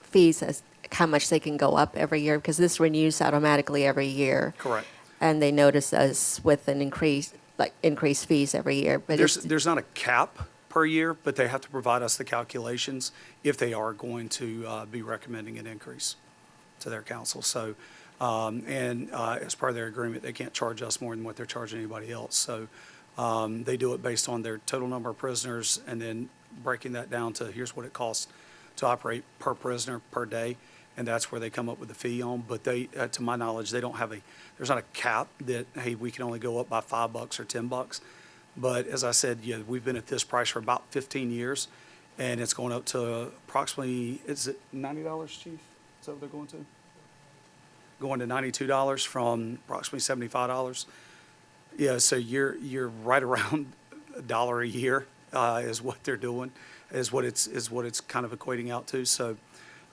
fees as how much they can go up every year? Because this renews automatically every year. Correct. And they notice us with an increased fees every year. But there's not a cap per year, but they have to provide us the calculations if they are going to be recommending an increase to their council. So, as part of their agreement, they can't charge us more than what they're charging anybody else. So they do it based on their total number of prisoners and then breaking that down to here's what it costs to operate per prisoner per day. And that's where they come up with the fee on. But they, to my knowledge, they don't have there's not a cap that, hey, we can only go up by $5 or $10. But as I said, yeah, we've been at this price for about 15 years, and it's going up to approximately, is it $90, Chief? Is that what they're going to? Going to $92 from approximately $75. Yeah, so you're right around $1 a year is what they're doing, is what it's kind of equating out to. So,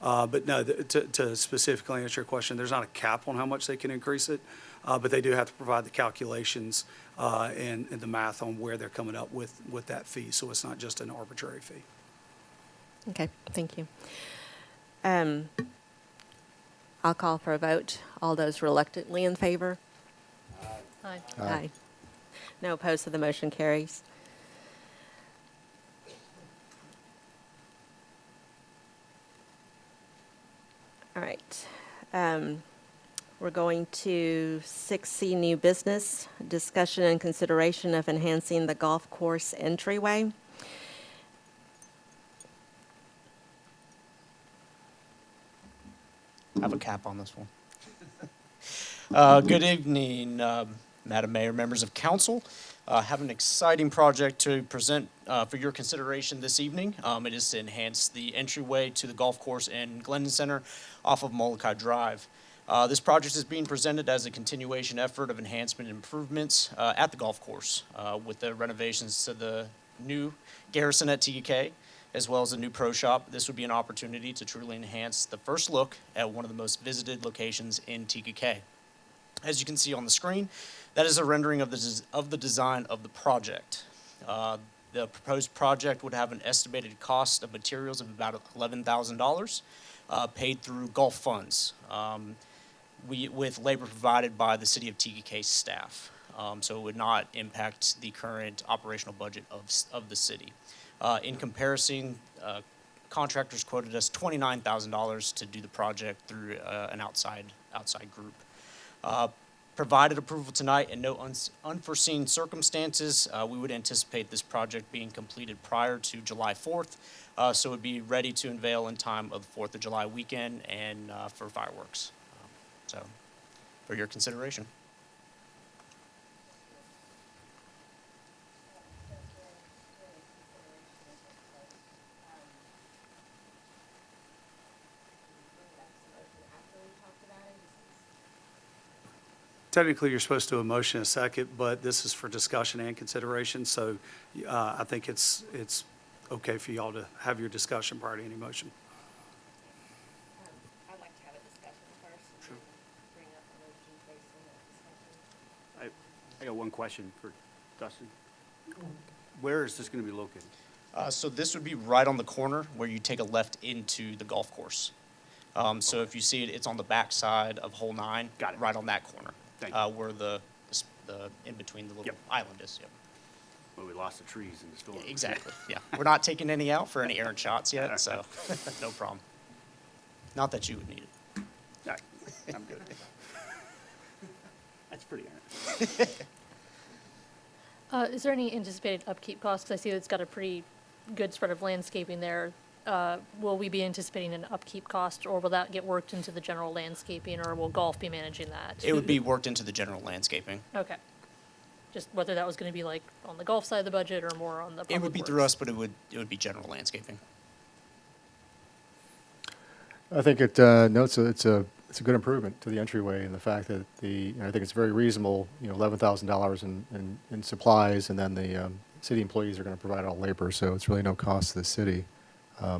but no, to specifically answer your question, there's not a cap on how much they can increase it, but they do have to provide the calculations and the math on where they're coming up with that fee. So it's not just an arbitrary fee. Okay, thank you. I'll call for a vote. All those reluctantly in favor? Aye. Aye. No opposed, so the motion carries. All right. We're going to 6C, new business, discussion and consideration of enhancing the golf course entryway. I have a cap on this one. Good evening, Madam Mayor, members of council. Have an exciting project to present for your consideration this evening. It is to enhance the entryway to the golf course in Glendon Center off of Molokai Drive. This project is being presented as a continuation effort of enhancement and improvements at the golf course with the renovations to the new garrison at TK, as well as a new pro shop. This would be an opportunity to truly enhance the first look at one of the most visited locations in TKK. As you can see on the screen, that is a rendering of the design of the project. The proposed project would have an estimated cost of materials of about $11,000 paid through Gulf funds, with labor provided by the City of TKK staff. So it would not impact the current operational budget of the city. In comparison, contractors quoted us $29,000 to do the project through an outside group. Provided approval tonight and no unforeseen circumstances, we would anticipate this project being completed prior to July 4th, so it would be ready to unveil in time of the 4th of July weekend and for fireworks. So, for your consideration. Technically, you're supposed to do a motion in a second, but this is for discussion and consideration, so I think it's okay for y'all to have your discussion prior to any motion. I'd like to have a discussion first. Sure. Bring up a motion based on that discussion. I got one question for Dustin. Where is this going to be located? So this would be right on the corner where you take a left into the golf course. So if you see it, it's on the back side of hole 9, Got it. right on that corner. Thank you. Where the in between the little Yep. island is. Yep. Well, we lost the trees in the storm. Exactly. Yeah. We're not taking any out for any errant shots yet, so no problem. Not that you would need it. All right, I'm good. That's pretty errant. Is there any anticipated upkeep costs? 'Cause I see it's got a pretty good spread of landscaping there. Will we be anticipating an upkeep cost, or will that get worked into the general landscaping, or will golf be managing that? It would be worked into the general landscaping. Okay. Just whether that was going to be like on the golf side of the budget or more on the public It would be works. through us, but it would be general landscaping. I think it's a good improvement to the entryway, and the fact that I think it's very reasonable, $11,000 in supplies, and then the city employees are going to provide all labor, so it's really no cost to the city. I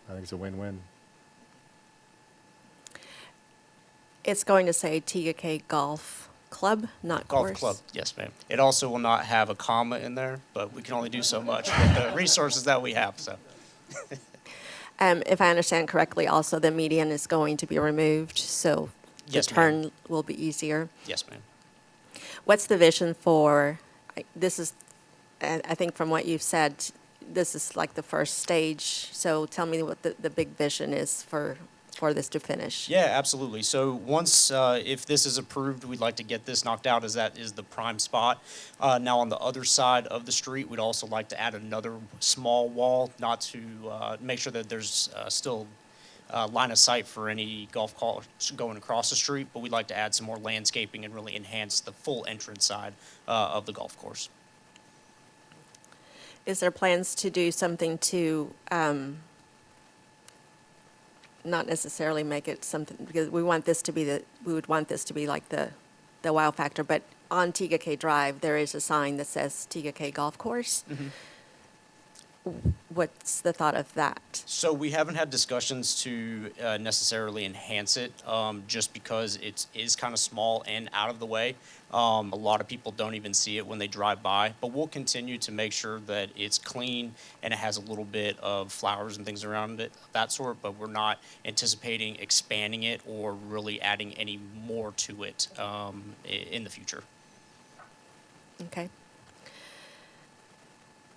think it's a win-win. It's going to say TKK Golf Club, not Golf course. club, yes, ma'am. It also will not have a comma in there, but we can only do so much with the resources that we have, so. If I understand correctly, also the median is going to be removed, so the Yes, ma'am. turn will be easier. Yes, ma'am. What's the vision for, this is, I think from what you've said, this is like the first stage, so tell me what the big vision is for this to finish. Yeah, absolutely. So once, if this is approved, we'd like to get this knocked out as that is the prime spot. Now on the other side of the street, we'd also like to add another small wall, not to make sure that there's still line of sight for any golf carts going across the street, but we'd like to add some more landscaping and really enhance the full entrance side of the golf course. Is there plans to do something to not necessarily make it something, because we would want this to be like the wow factor, but on TGK Drive, there is a sign that says TGK Golf Course. What's the thought of that? So we haven't had discussions to necessarily enhance it, just because it is kind of small and out of the way. A lot of people don't even see it when they drive by, but we'll continue to make sure that it's clean and it has a little bit of flowers and things around it, that sort, but we're not anticipating expanding it or really adding any more to it in the future. Okay.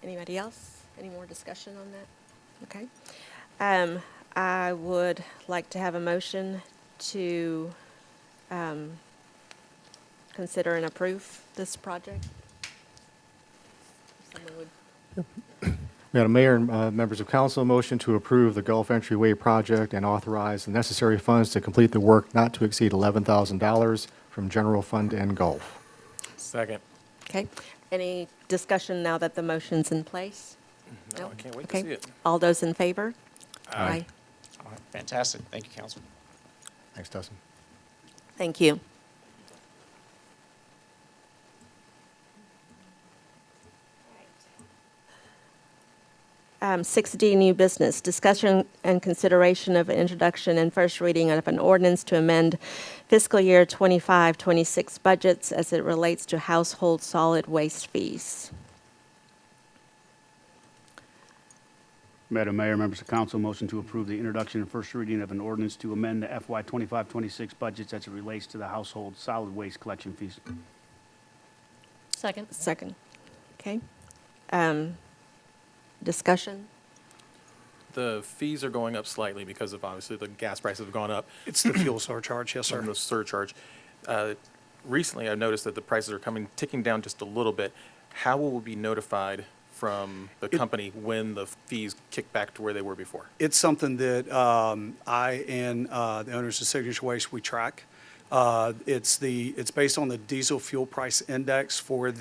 Anybody else? Any more discussion on that? Okay. I would like to have a motion to consider and approve this project. Someone would. Madam Mayor and members of council, a motion to approve the Gulf Entryway project and authorize the necessary funds to complete the work not to exceed $11,000 from general fund and Gulf. Second. Okay. Any discussion now that the motion's in place? No, I can't wait Okay. to see it. All those in favor? Aye. All right, fantastic. Thank you, Council. Thanks, Dustin. Thank you. 6D, new business, discussion and consideration of introduction and first reading of an ordinance to amend fiscal year 25-26 budgets as it relates to household solid waste fees. Madam Mayor, members of council, motion to approve the introduction and first reading of an ordinance to amend the FY 25-26 budgets as it relates to the household solid waste collection fees. Second. Second. Okay. Discussion? The fees are going up slightly because of obviously the gas prices have gone up. It's the fuel surcharge, yes, sir. And the surcharge. Recently, I've noticed that the prices are ticking down just a little bit. How will we be notified from the company when the fees kick back to where they were before? It's something that I and the owners of Signature Waste, we track. It's based on the diesel fuel price index for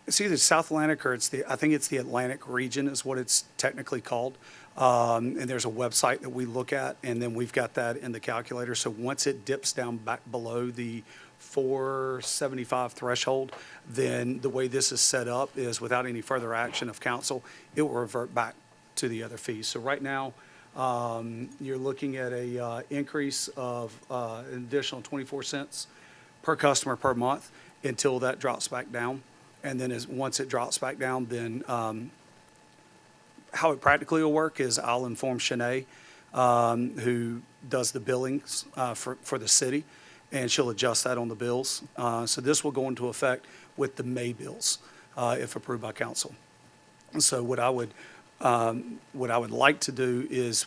it's either South Atlantic or I think it's the Atlantic region is what it's technically called. And there's a website that we look at, and then we've got that in the calculator. So once it dips down back below the 475 threshold, then the way this is set up is without any further action of council, it will revert back to the other fees. So right now, you're looking at a increase of an additional 24 cents per customer per month until that drops back down. And then once it drops back down, then how it practically will work is I'll inform Shanae, who does the billings for the city, and she'll adjust that on the bills. So this will go into effect with the May bills, if approved by council. And so what I would like to do is,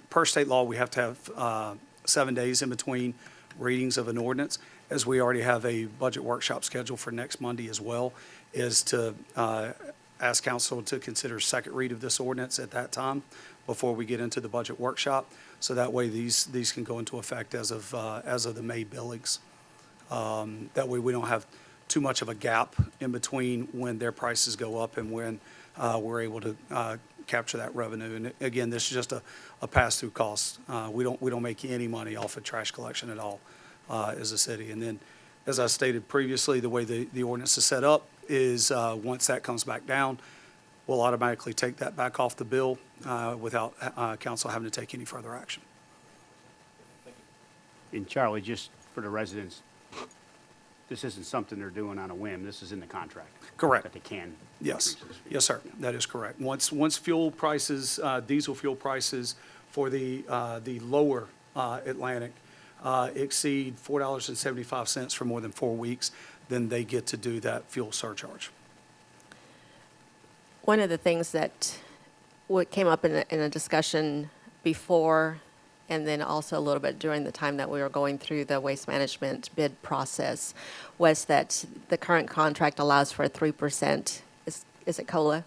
per state law, we have to have 7 days in between readings of an ordinance, as we already have a budget workshop scheduled for next Monday as well, is to ask council to consider second read of this ordinance at that time before we get into the budget workshop. So that way these can go into effect as of the May billings. That way we don't have too much of a gap in between when their prices go up and when we're able to capture that revenue. And again, this is just a pass-through cost. We don't make any money off of trash collection at all as a city. And then, as I stated previously, the way the ordinance is set up is once that comes back down, we'll automatically take that back off the bill without council having to take any further action. And Charlie, just for the residents, this isn't something they're doing on a whim. This is in the contract. Correct. That they can. Yes, increase this. yes, sir, that is correct. Once fuel prices, diesel fuel prices for the lower Atlantic exceed $4.75 for more than 4 weeks, then they get to do that fuel surcharge. One of the things that what came up in a discussion before, and then also a little bit during the time that we were going through the waste management bid process, was that the current contract allows for a 3%, is it COLA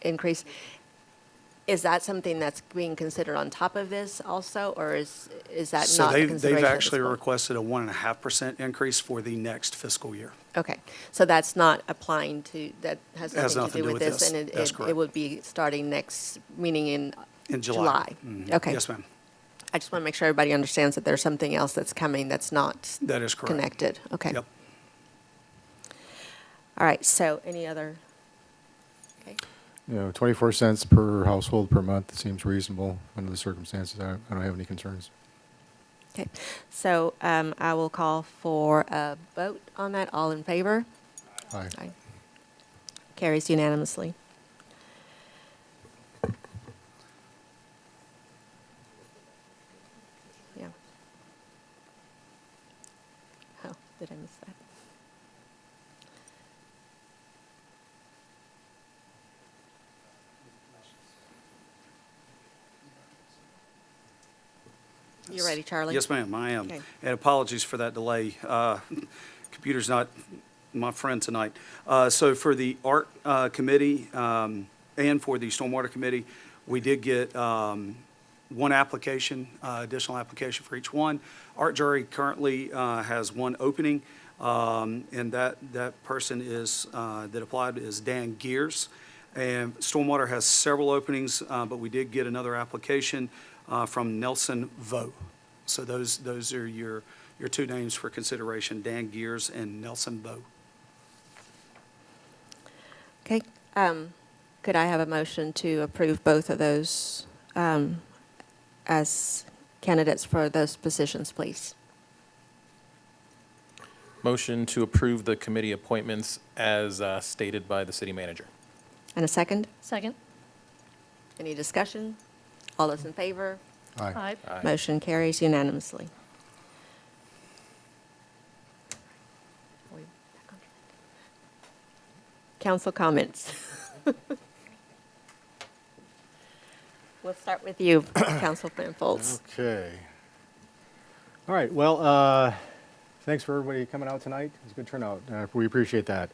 increase? Is that something that's being considered on top of this also, or is that So not a consideration they've at this actually point? requested a 1.5% increase for the next fiscal year. Okay, so that's not applying to, that has Has nothing to do with this? this. And That's it correct. would be starting next, meaning in In July. July? Mhm. Okay. Yes, ma'am. I just want to make sure everybody understands that there's something else that's coming that's not That is correct. connected. Okay. Yep. All right, so any other? Okay. 24 cents per household per month seems reasonable under the circumstances. I don't have any concerns. Okay, so I will call for a vote on that. All in favor? Aye. Aye. Carries unanimously. Yeah. Oh, did I miss that? You ready, Charlie? Yes, ma'am, I am. Okay. And apologies for that delay. Computer's not my friend tonight. So for the art committee and for the stormwater committee, we did get one application, additional application for each one. Art jury currently has one opening, and that person is, that applied is Dan Gears. And stormwater has several openings, but we did get another application from Nelson Vo. So those are your two names for consideration, Dan Gears and Nelson Vo. Okay, could I have a motion to approve both of those as candidates for those positions, please? Motion to approve the committee appointments as stated by the city manager. And a second? Second. Any discussion? All those in favor? Aye. Aye. Motion carries unanimously. Council comments. We'll start with you, Councilman Foltz. Okay. All right, well, thanks for everybody coming out tonight. It's a good turnout. We appreciate that.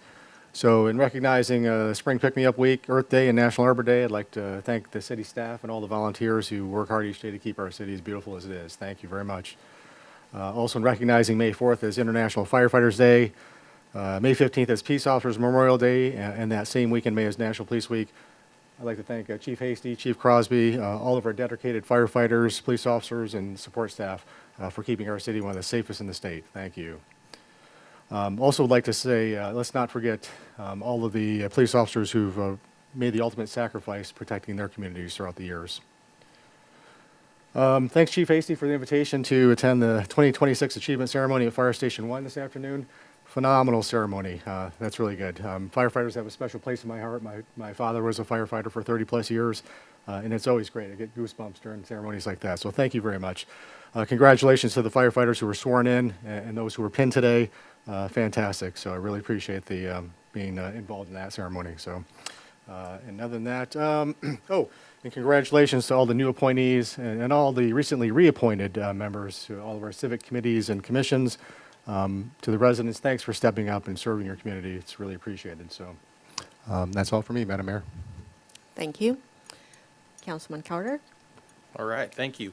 So in recognizing Spring Pick-Me-Up Week, Earth Day, and National Arbor Day, I'd like to thank the city staff and all the volunteers who work hard each day to keep our city as beautiful as it is. Thank you very much. Also in recognizing May 4th as International Firefighters Day, May 15th as Peace Officers Memorial Day, and that same week in May is National Police Week. I'd like to thank Chief Hasty, Chief Crosby, all of our dedicated firefighters, police officers, and support staff for keeping our city one of the safest in the state. Thank you. Also would like to say, let's not forget all of the police officers who've made the ultimate sacrifice protecting their communities throughout the years. Thanks, Chief Hasty, for the invitation to attend the 2026 Achievement Ceremony at Fire Station 1 this afternoon. Phenomenal ceremony. That's really good. Firefighters have a special place in my heart. My father was a firefighter for 30-plus years, and it's always great. I get goosebumps during ceremonies like that. So thank you very much. Congratulations to the firefighters who were sworn in and those who were pinned today. Fantastic. So I really appreciate the being involved in that ceremony. So, and other than that, and congratulations to all the new appointees and all the recently reappointed members to all of our civic committees and commissions. To the residents, thanks for stepping up and serving your community. It's really appreciated. So that's all for me, Madam Mayor. Thank you. Councilman Carter? All right, thank you.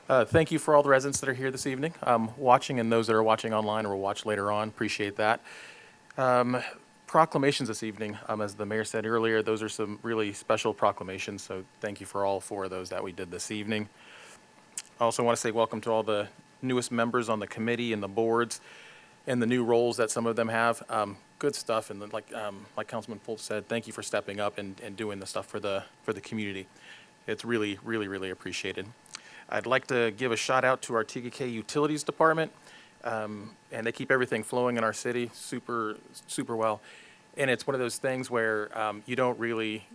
Thank you for all the residents that are here this evening, watching, and those that are watching online or will watch later on. Appreciate that. Proclamations this evening, as the mayor said earlier, those are some really special proclamations, so thank you for all four of those that we did this evening. I also want to say welcome to all the newest members on the committee and the boards and the new roles that some of them have. Good stuff, and like Councilman Foltz said, thank you for stepping up and doing the stuff for the community. It's really, really, really appreciated. I'd like to give a shout out to our TKK Utilities Department, and they keep everything flowing in our city super, super well. And it's one of those things where you don't really,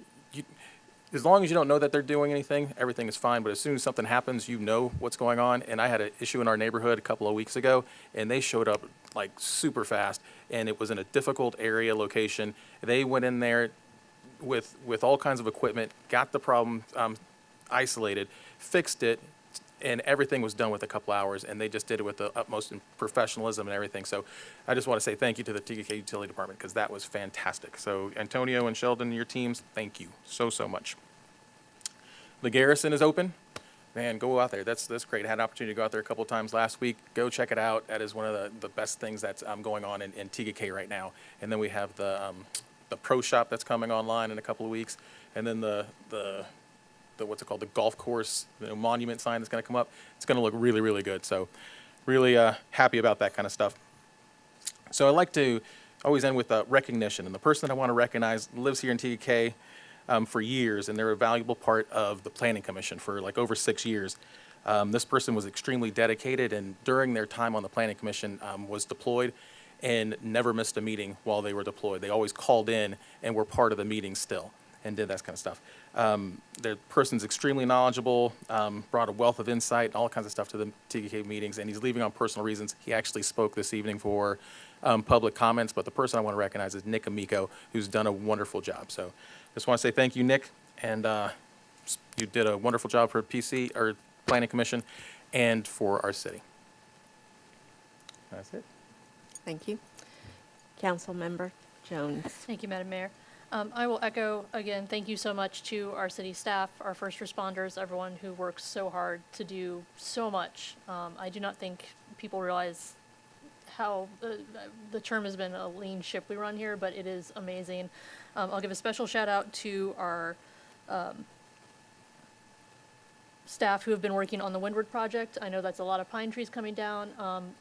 as long as you don't know that they're doing anything, everything is fine. But as soon as something happens, you know what's going on. And I had an issue in our neighborhood a couple of weeks ago, and they showed up like super fast. And it was in a difficult area location. They went in there with all kinds of equipment, got the problem isolated, fixed it, and everything was done with a couple hours, and they just did it with the utmost professionalism and everything. So I just want to say thank you to the TKK Utility Department, because that was fantastic. So Antonio and Sheldon and your teams, thank you so much. The Garrison is open. Man, go out there. That's great. I had an opportunity to go out there a couple of times last week. Go check it out. That is one of the best things that's going on in TKK right now. And then we have the pro shop that's coming online in a couple of weeks, and then the what's it called, the golf course, monument sign that's going to come up. It's going to look really, really good. So really happy about that kind of stuff. So I like to always end with recognition. And the person that I want to recognize lives here in TKK for years, and they're a valuable part of the Planning Commission for like over 6 years. This person was extremely dedicated, and during their time on the Planning Commission was deployed and never missed a meeting while they were deployed. They always called in and were part of the meeting still and did that kind of stuff. The person's extremely knowledgeable, brought a wealth of insight, all kinds of stuff to the TKK meetings, and he's leaving on personal reasons. He actually spoke this evening for public comments, but the person I want to recognize is Nick Amico, who's done a wonderful job. So just want to say thank you, Nick, and you did a wonderful job for PC, or Planning Commission, and for our city. That's it. Thank you. Councilmember Jones. Thank you, Madam Mayor. I will echo again, thank you so much to our city staff, our first responders, everyone who works so hard to do so much. I do not think people realize how the term has been a lean ship we run here, but it is amazing. I'll give a special shout out to our staff who have been working on the Windward project. I know that's a lot of pine trees coming down.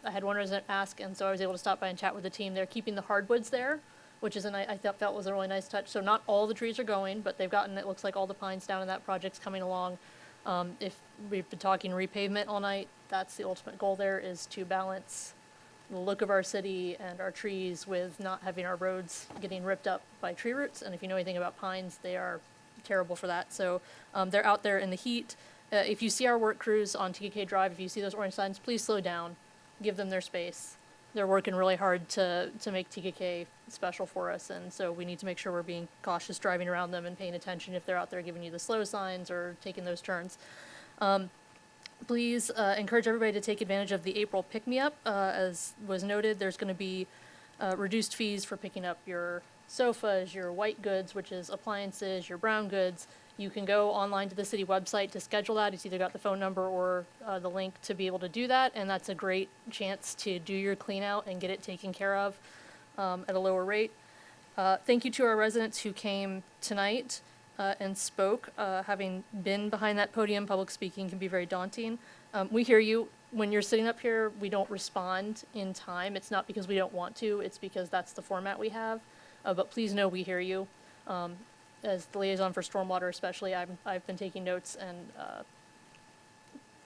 I had one resident ask, and so I was able to stop by and chat with the team. They're keeping the hardwoods there, which is I felt was a really nice touch. So not all the trees are going, but they've gotten, it looks like all the pines down in that project's coming along. If we've been talking repavement all night, that's the ultimate goal there, is to balance the look of our city and our trees with not having our roads getting ripped up by tree roots. And if you know anything about pines, they are terrible for that. So they're out there in the heat. If you see our work crews on TKK Drive, if you see those orange signs, please slow down, give them their space. They're working really hard to make TKK special for us, and so we need to make sure we're being cautious driving around them and paying attention if they're out there giving you the slow signs or taking those turns. Please encourage everybody to take advantage of the April pick-me-up. As was noted, there's going to be reduced fees for picking up your sofas, your white goods, which is appliances, your brown goods. You can go online to the city website to schedule that. It's either got the phone number or the link to be able to do that, and that's a great chance to do your clean out and get it taken care of at a lower rate. Thank you to our residents who came tonight and spoke. Having been behind that podium, public speaking can be very daunting. We hear you. When you're sitting up here, we don't respond in time. It's not because we don't want to, it's because that's the format we have. But please know we hear you. As the liaison for stormwater especially, I've been taking notes, and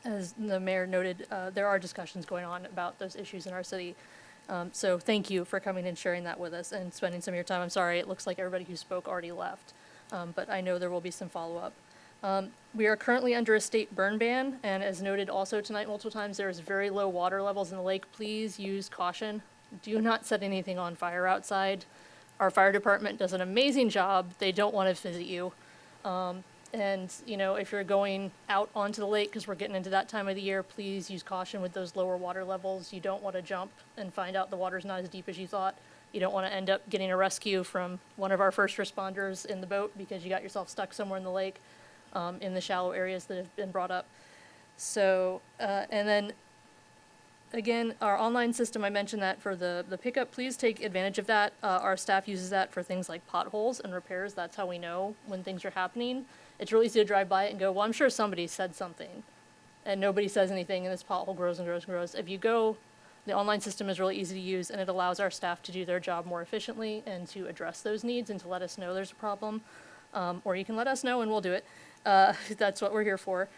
as the mayor noted, there are discussions going on about those issues in our city. So thank you for coming and sharing that with us and spending some of your time. I'm sorry, it looks like everybody who spoke already left, but I know there will be some follow-up. We are currently under a state burn ban, and as noted also tonight multiple times, there is very low water levels in the lake. Please use caution. Do not set anything on fire outside. Our fire department does an amazing job. They don't want to visit you. And, you know, if you're going out onto the lake, because we're getting into that time of the year, please use caution with those lower water levels. You don't want to jump and find out the water's not as deep as you thought. You don't want to end up getting a rescue from one of our first responders in the boat because you got yourself stuck somewhere in the lake, in the shallow areas that have been brought up. So, and then again, our online system, I mentioned that for the pickup, please take advantage of that. Our staff uses that for things like potholes and repairs. That's how we know when things are happening. It's really easy to drive by it and go, well, I'm sure somebody said something, and nobody says anything, and this pothole grows and grows and grows. If you go, the online system is really easy to use, and it allows our staff to do their job more efficiently and to address those needs and to let us know there's a problem. Or you can let us know and we'll do it. That's what we're here for.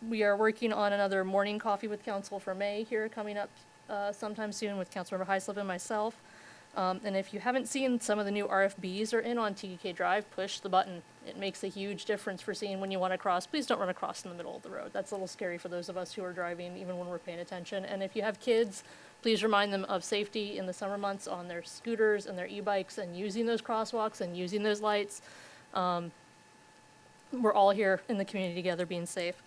We are working on another morning coffee with council for May here coming up sometime soon with Councilmember Hyslip and myself. And if you haven't seen, some of the new RFBs are in on TKK Drive. Push the button. It makes a huge difference for seeing when you want to cross. Please don't run across in the middle of the road. That's a little scary for those of us who are driving, even when we're paying attention. And if you have kids, please remind them of safety in the summer months on their scooters and their e-bikes and using those crosswalks and using those lights. We're all here in the community together being safe.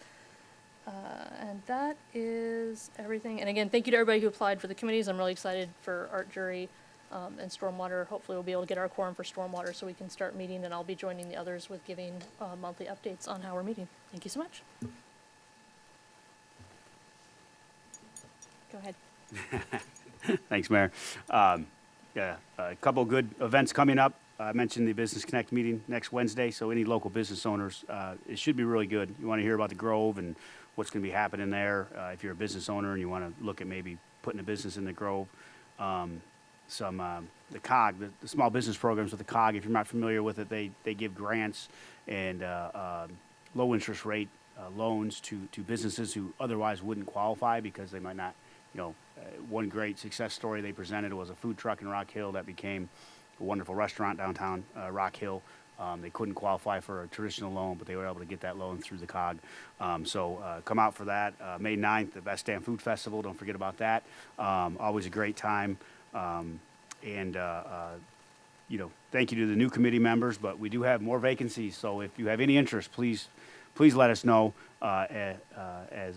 And that is everything. And again, thank you to everybody who applied for the committees. I'm really excited for art, jury, and stormwater. Hopefully we'll be able to get our quorum for stormwater so we can start meeting, and I'll be joining the others with giving monthly updates on how we're meeting. Thank you so much. Go ahead. Thanks, Mayor. Yeah, a couple good events coming up. I mentioned the Business Connect meeting next Wednesday, so any local business owners, it should be really good. You want to hear about the Grove and what's going to be happening there. If you're a business owner and you want to look at maybe putting a business in the Grove, the COG, the small business programs with the COG, if you're not familiar with it, they give grants and low interest rate loans to businesses who otherwise wouldn't qualify because they might not, one great success story they presented was a food truck in Rock Hill that became a wonderful restaurant downtown Rock Hill. They couldn't qualify for a traditional loan, but they were able to get that loan through the COG. So come out for that. May 9th, the Best Damn Food Festival. Don't forget about that. Always a great time. Thank you to the new committee members, but we do have more vacancies. So if you have any interest, please let us know. As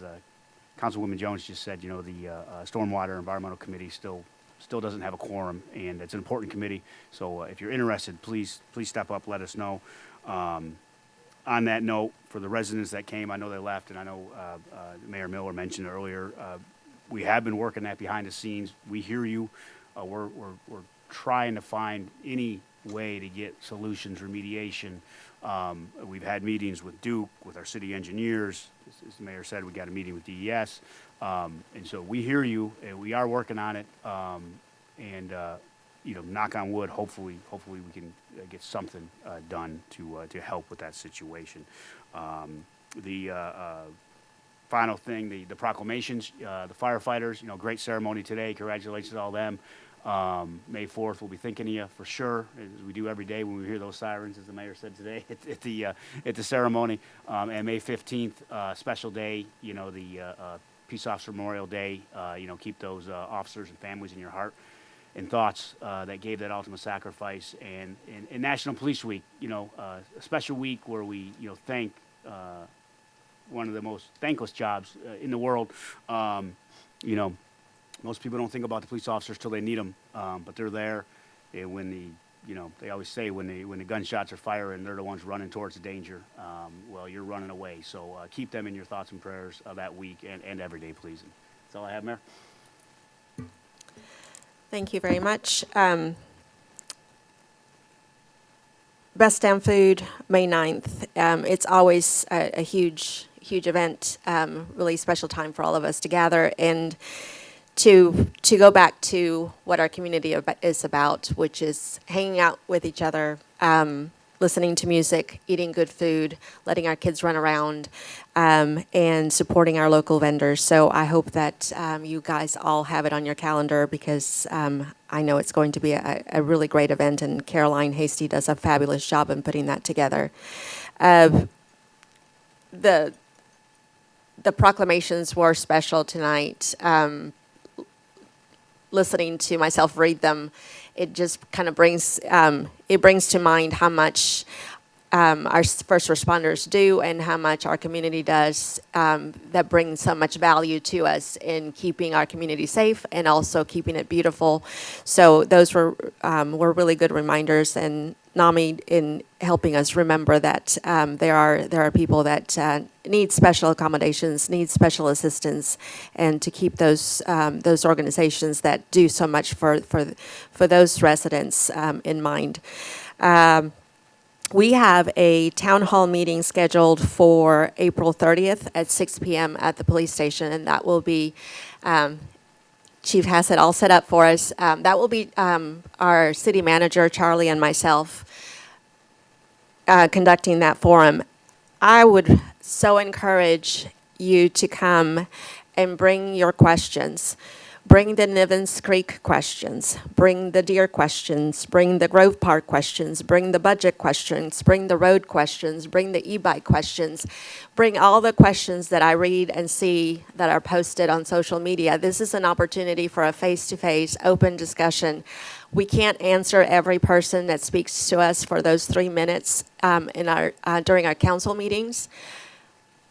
Councilwoman Jones just said, the Stormwater Environmental Committee still doesn't have a quorum, and it's an important committee. So if you're interested, please step up, let us know. On that note, for the residents that came, I know they left, and I know Mayor Miller mentioned earlier, we have been working that behind the scenes. We hear you. We're trying to find any way to get solutions, remediation. We've had meetings with Duke, with our city engineers. As the mayor said, we got a meeting with DES. And so we hear you, and we are working on it. Knock on wood, hopefully we can get something done to help with that situation. The final thing, the proclamations, the firefighters, great ceremony today. Congratulations to all them. May 4th, we'll be thinking of you for sure, as we do every day when we hear those sirens, as the mayor said today at the ceremony. And May 15th, special day, the Peace Officer Memorial Day. Keep those officers and families in your heart and thoughts that gave that ultimate sacrifice. And National Police Week, a special week where we, thank one of the most thankless jobs in the world. Most people don't think about the police officers till they need them, but they're there. And when they always say when the gunshots are firing, they're the ones running towards the danger. Well, you're running away. So keep them in your thoughts and prayers that week and every day, please. And that's all I have, Mayor. Thank you very much. Best Damn Food, May 9th. It's always a huge event, really special time for all of us to gather and to go back to what our community is about, which is hanging out with each other, listening to music, eating good food, letting our kids run around, and supporting our local vendors. So I hope that you guys all have it on your calendar, because I know it's going to be a really great event, and Caroline Hasty does a fabulous job in putting that together. The proclamations were special tonight. Listening to myself read them, it just kind of brings to mind how much our first responders do and how much our community does, that brings so much value to us in keeping our community safe and also keeping it beautiful. So those were really good reminders, and NAMI in helping us remember that there are people that need special accommodations, need special assistance, and to keep those organizations that do so much for those residents in mind. We have a town hall meeting scheduled for April 30th at 6 p.m. at the police station, and that will be, Chief has it all set up for us. That will be our city manager, Charlie, and myself conducting that forum. I would so encourage you to come and bring your questions. Bring the Nivens Creek questions, bring the deer questions, bring the Grove Park questions, bring the budget questions, bring the road questions, bring the e-bike questions, bring all the questions that I read and see that are posted on social media. This is an opportunity for a face-to-face, open discussion. We can't answer every person that speaks to us for those 3 minutes during our council meetings.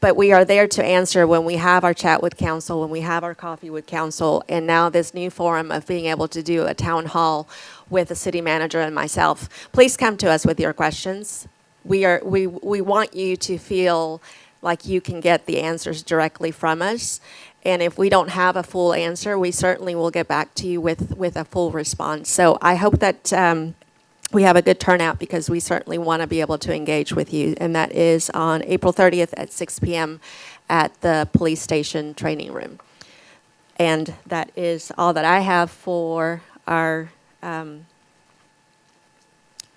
But we are there to answer when we have our chat with council, when we have our coffee with council, and now this new forum of being able to do a town hall with the city manager and myself. Please come to us with your questions. We want you to feel like you can get the answers directly from us. And if we don't have a full answer, we certainly will get back to you with a full response. So I hope that we have a good turnout, because we certainly want to be able to engage with you. And that is on April 30th at 6 p.m. at the police station training room. And that is all that I have for our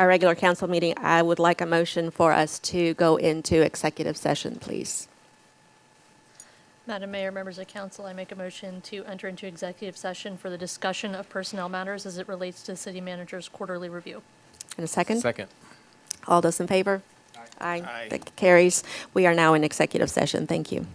regular council meeting. I would like a motion for us to go into executive session, please. Madam Mayor, members of council, I make a motion to enter into executive session for the discussion of personnel matters as it relates to the city manager's quarterly review. And a second? Second. All those in favor? Aye. That carries. We are now in executive session. Thank you.